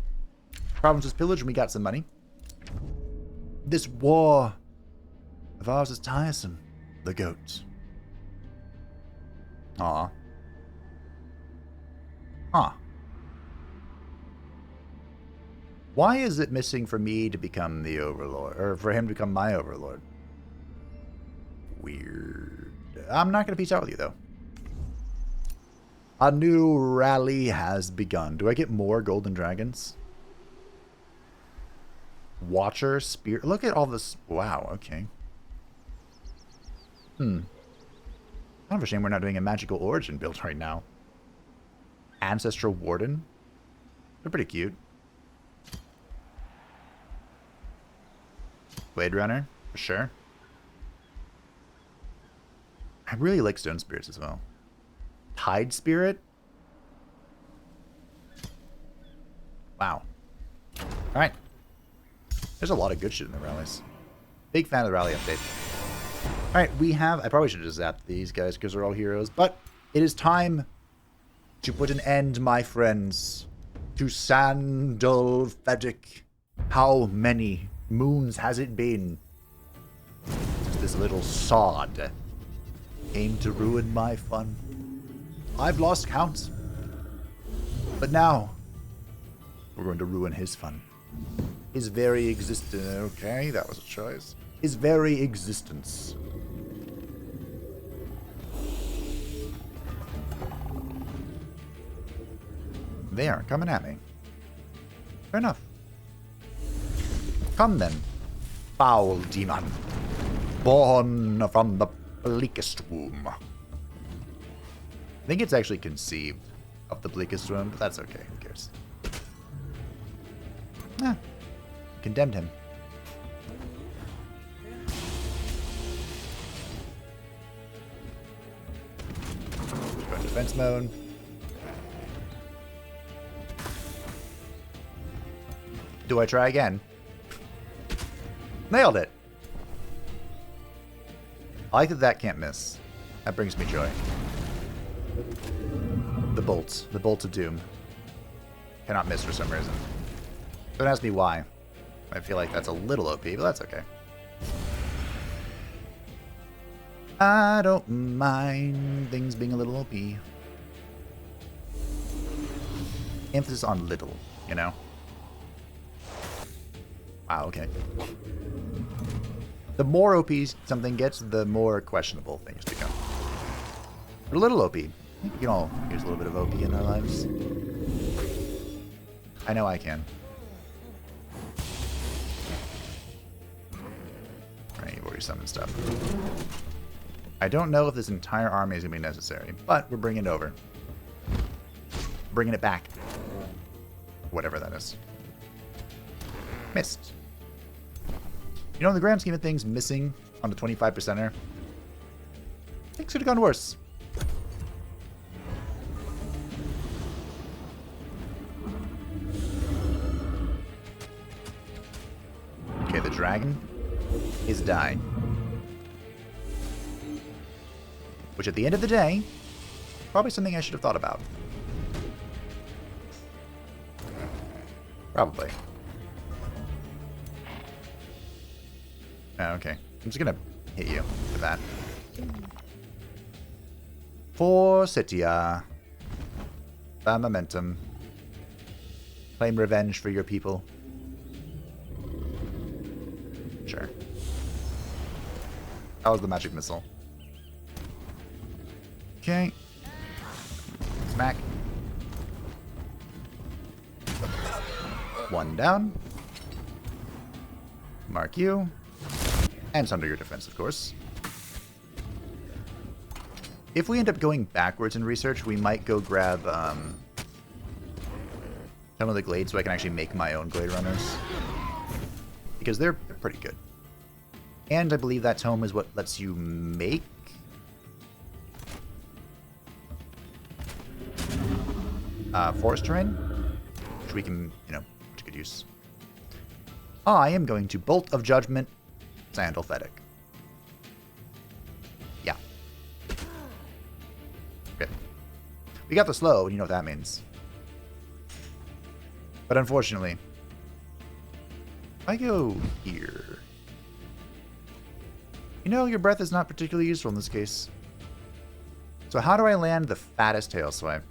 Problems with pillage and we got some money. This war of ours is tiresome. The goat. Aw. Huh. Why is it missing for me to become the Overlord? Or for him to become my Overlord? Weird. I'm not going to peace out with you, though. A new rally has begun. Do I get more golden dragons? Watcher, spear. Look at all this. Wow, okay. Kind of a shame we're not doing a magical origin build right now. Ancestral Warden. They're pretty cute. Blade Runner, for sure. I really like Stone Spirits as well. Tide Spirit? Wow. Alright. There's a lot of good shit in the rallies. Big fan of the rally update. Alright, we have... I probably should have just zapped these guys because they're all heroes, but it is time to put an end, my friends, to Sandal Fedic. How many moons has it been since this little sod came to ruin my fun? I've lost count. But now, we're going to ruin his fun. His very existence. Okay, that was a choice. His very existence. They aren't coming at me. Fair enough. Come then, foul demon, born from the bleakest womb. I think it's actually conceived of the bleakest womb, but that's okay. Who cares? Condemned him. Go in defense mode. Do I try again? Nailed it. I like that that can't miss. That brings me joy. The bolts. The bolts of doom. Cannot miss for some reason. Don't ask me why. I feel like that's a little OP, but that's okay. I don't mind things being a little OP. Emphasis on little, you know? Wow, okay. The more OP something gets, the more questionable things become. But a little OP. I think we can all use a little bit of OP in our lives. I know I can. Right, you've already summoned stuff. I don't know if this entire army is going to be necessary, but we're bringing it over. Bringing it back. Whatever that is. Missed. You know, in the grand scheme of things, missing on the 25%er, things could have gone worse. Okay, the dragon is dying. Which at the end of the day, probably something I should have thought about. Probably. Oh, okay. I'm just gonna hit you for that. Forsythia. Bad momentum. Claim revenge for your people. Sure. That was the magic missile. Okay. Smack. One down. Mark you. And it's under your defense, of course. If we end up going backwards in research, we might go grab some of the glades so I can actually make my own glade runners. Because they're pretty good. And I believe that tome is what lets you make forest terrain, which we can, you know, to good use. I am going to Bolt of Judgment Sandal Thetic. Yeah. Okay. We got the slow, and you know what that means. But unfortunately, if I go here, you know, your breath is not particularly useful in this case. So how do I land the fattest tail swipe?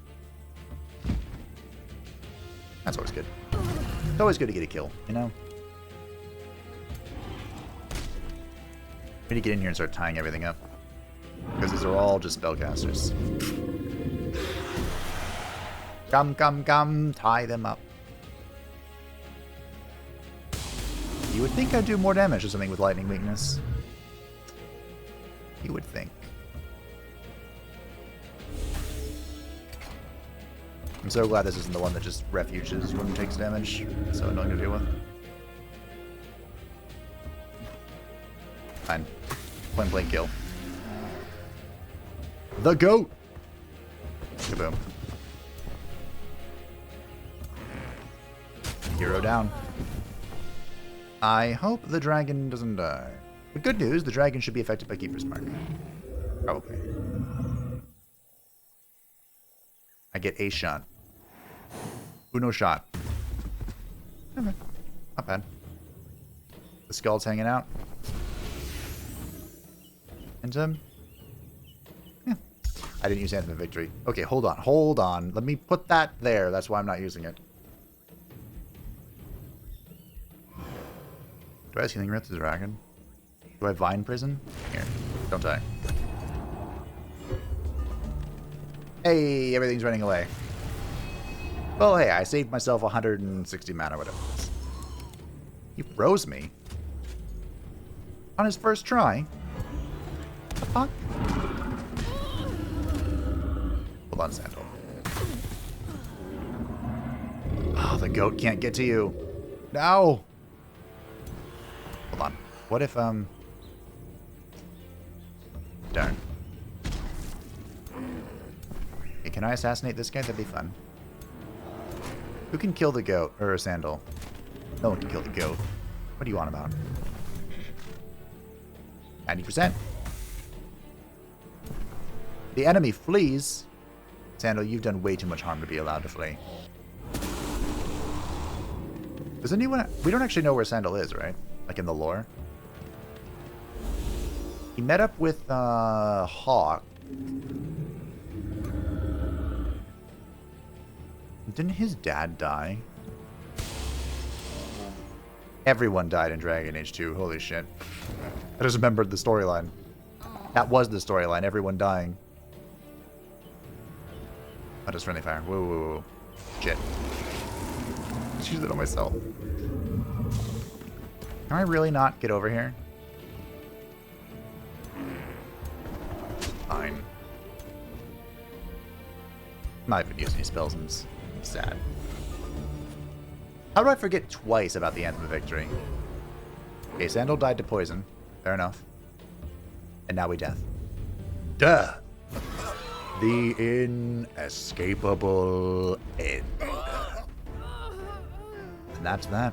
That's always good. It's always good to get a kill, you know? We need to get in here and start tying everything up. Because these are all just spellcasters. Come, tie them up. You would think I'd do more damage to something with lightning weakness. You would think. I'm so glad this isn't the one that just refuges when it takes damage. It's so annoying to deal with. Fine. Plain kill. The goat! Kaboom. Hero down. I hope the dragon doesn't die. The good news, the dragon should be affected by Keeper's Mark. Probably. I get a shot. Uno shot. Okay. Not bad. The skull's hanging out. And, yeah. I didn't use Anthem of Victory. Okay, hold on. Let me put that there. That's why I'm not using it. Do I have Healing Wrath to the dragon? Do I have Vine Prison? Here. Don't die. Hey, everything's running away. Well, hey, I saved myself 160 mana, whatever it is. He froze me. On his first try? What the fuck? Hold on, Sandal. Oh, the goat can't get to you. No! Hold on. What if, Darn. Hey, can I assassinate this guy? That'd be fun. Who can kill the goat? Or a Sandal? No one can kill the goat. What do you want about? 90%. The enemy flees. Sandal, you've done way too much harm to be allowed to flee. Does anyone... We don't actually know where Sandal is, right? Like in the lore. He met up with Hawk. Didn't his dad die? Everyone died in Dragon Age 2. Holy shit. I just remembered the storyline. That was the storyline. Everyone dying. Oh, just friendly fire. Whoa, whoa, whoa. Shit. Just use it on myself. Can I really not get over here? not even using any spells, and it's sad. How do I forget twice about the Anthem of Victory? Okay, Sandal died to poison. Fair enough. And now we death. Duh! The inescapable end. And that's that.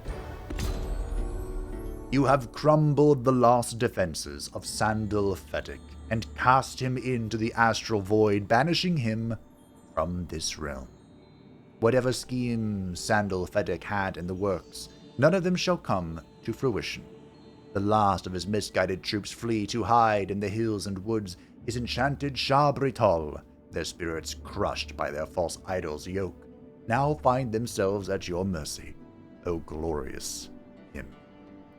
You have crumbled the last defenses of Sandal Fetick and cast him into the astral void, banishing him from this realm. Whatever schemes Sandal Fetick had in the works, none of them shall come to fruition. The last of his misguided troops flee to hide in the hills and woods, his enchanted Shabrital, their spirits crushed by their false idol's yoke, now find themselves at your mercy, O glorious hymn.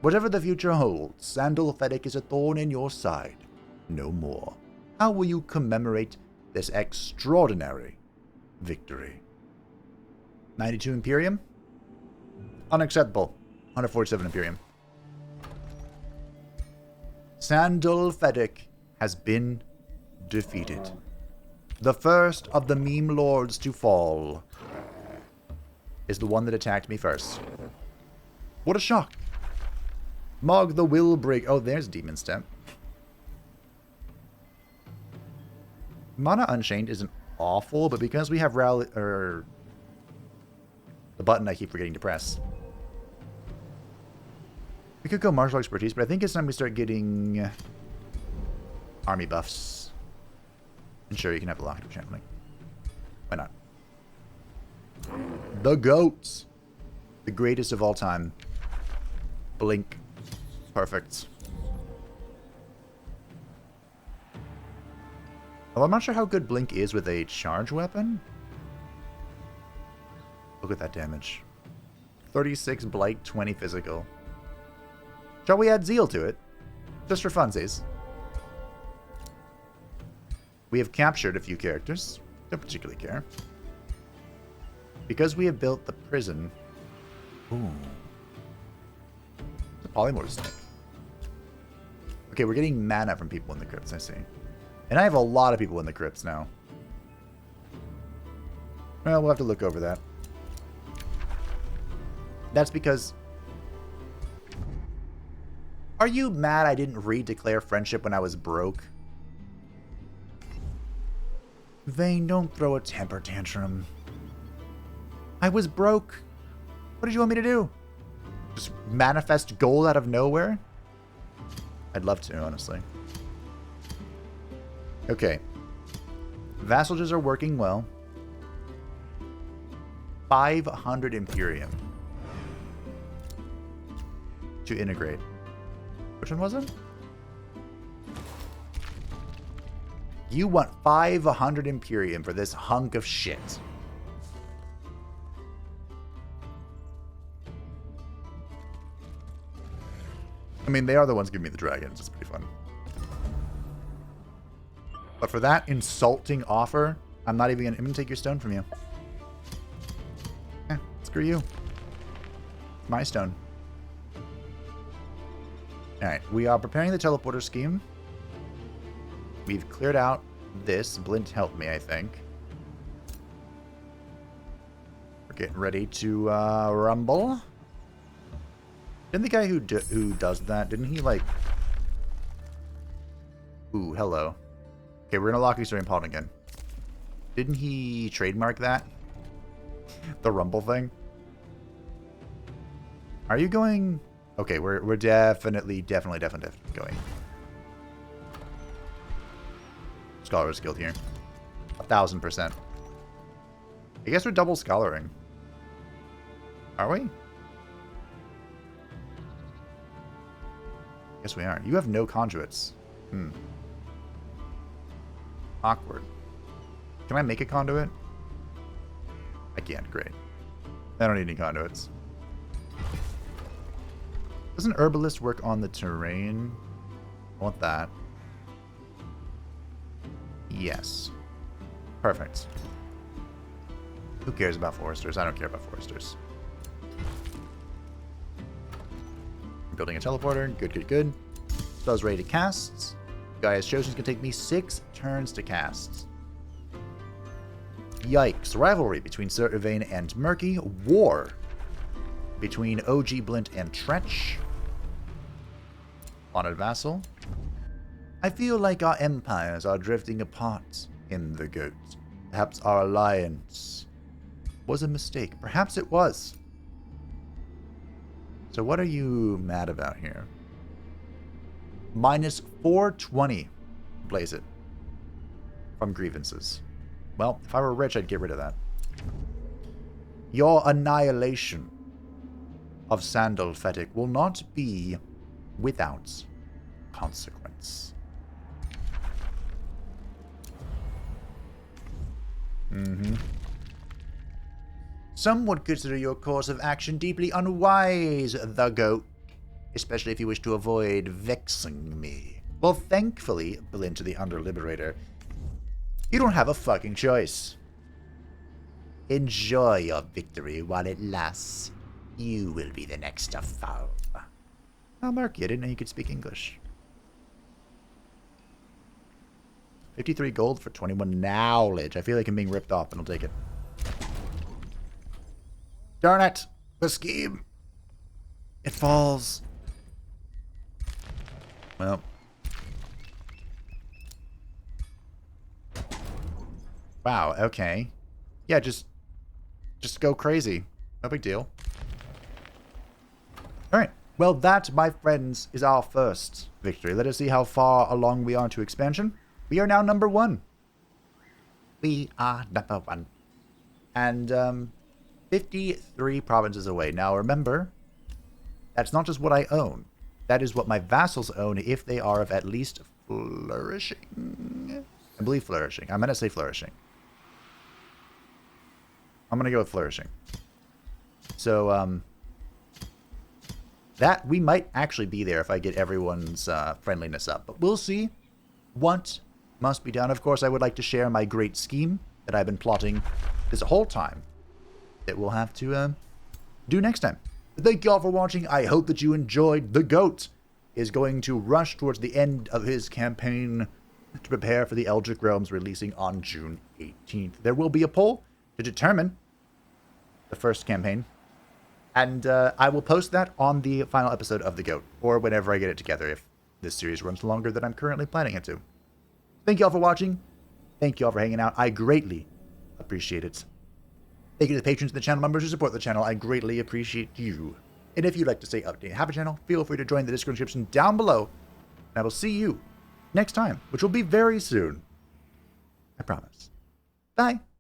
Whatever the future holds, Sandal Fetick is a thorn in your side, no more. How will you commemorate this extraordinary victory? 92 Imperium? Unacceptable. 147 Imperium. Sandal Fetick has been defeated. The first of the meme lords to fall is the one that attacked me first. What a shock. Mog the Will Break. Oh, there's Demon Step. Mana Unchained isn't awful, but because we have Rally, or the button I keep forgetting to press. We could go Martial Expertise, but I think it's time we start getting army buffs. And sure, you can have the Locket of Channeling. Why not? The GOATs. The greatest of all time. Blink. Perfect. Oh, I'm not sure how good Blink is with a charge weapon. Look at that damage. 36 Blight, 20 Physical. Shall we add Zeal to it? Just for funsies. We have captured a few characters. Don't particularly care. Because we have built the prison. Ooh. It's a polymorph snake. Okay, we're getting mana from people in the crypts, I see. And I have a lot of people in the crypts now. Well, we'll have to look over that. That's because... Are you mad I didn't redeclare friendship when I was broke? Vayne, don't throw a temper tantrum. I was broke. What did you want me to do? Just manifest gold out of nowhere? I'd love to, honestly. Okay. Vassalages are working well. 500 Imperium. To integrate. Which one was it? You want 500 Imperium for this hunk of shit. I mean, they are the ones giving me the dragons. It's pretty fun. But for that insulting offer, I'm not even gonna take your stone from you. Eh, screw you. My stone. Alright, we are preparing the teleporter scheme. We've cleared out this. Blint helped me, I think. We're getting ready to rumble. Didn't the guy who does that, didn't he like... Ooh, hello. Okay, we're gonna lock Eastern Pawn again. Didn't he trademark that? The rumble thing? Are you going... Okay, we're definitely going. Scholar's Guild here. 1000%. I guess we're double scholaring. Are we? Yes, we are. You have no conduits. Awkward. Can I make a conduit? I can't. Great. I don't need any conduits. Doesn't Herbalist work on the terrain? I want that. Yes. Perfect. Who cares about foresters? I don't care about foresters. Building a teleporter. Good, good, good. Spell's ready to cast. Gaia's Chosen's gonna take me 6 turns to cast. Yikes. Rivalry between Sir Yvain and Murky. War between OG Blint and Tretch. Honored Vassal. I feel like our empires are drifting apart in the GOAT. Perhaps our alliance was a mistake. Perhaps it was. So what are you mad about here? Minus 420. Blaze it. From grievances. Well, if I were rich, I'd get rid of that. Your annihilation of Sandal Fetick will not be without consequence. Some would consider your course of action deeply unwise, the GOAT, especially if you wish to avoid vexing me. Well, thankfully, Blint the Underliberator, you don't have a fucking choice. Enjoy your victory while it lasts. You will be the next to fall. Oh, Murky, I didn't know you could speak English. 53 gold for 21 knowledge. I feel like I'm being ripped off, and I'll take it. Darn it! The scheme! It falls. Well. Wow, okay. Yeah, just go crazy. No big deal. Alright. Well, that, my friends, is our first victory. Let us see how far along we are to expansion. We are now number 1. We are number 1. And, 53 provinces away. Now, remember, that's not just what I own. That is what my vassals own if they are of at least flourishing. I believe flourishing. I'm going to say flourishing. I'm going to go with flourishing. So, that, we might actually be there if I get everyone's friendliness up. But we'll see what must be done. Of course, I would like to share my great scheme that I've been plotting this whole time that we'll have to do next time. But thank you all for watching. I hope that you enjoyed. The GOAT is going to rush towards the end of his campaign to prepare for the Eldritch Realms releasing on June 18th. There will be a poll to determine the first campaign. And I will post that on the final episode of The GOAT, or whenever I get it together, if this series runs longer than I'm currently planning it to. Thank you all for watching. Thank you all for hanging out. I greatly appreciate it. Thank you to the patrons and the channel members who support the channel. I greatly appreciate you. And if you'd like to stay updated and have a channel, feel free to join the Discord description down below. And I will see you next time, which will be very soon. I promise. Bye.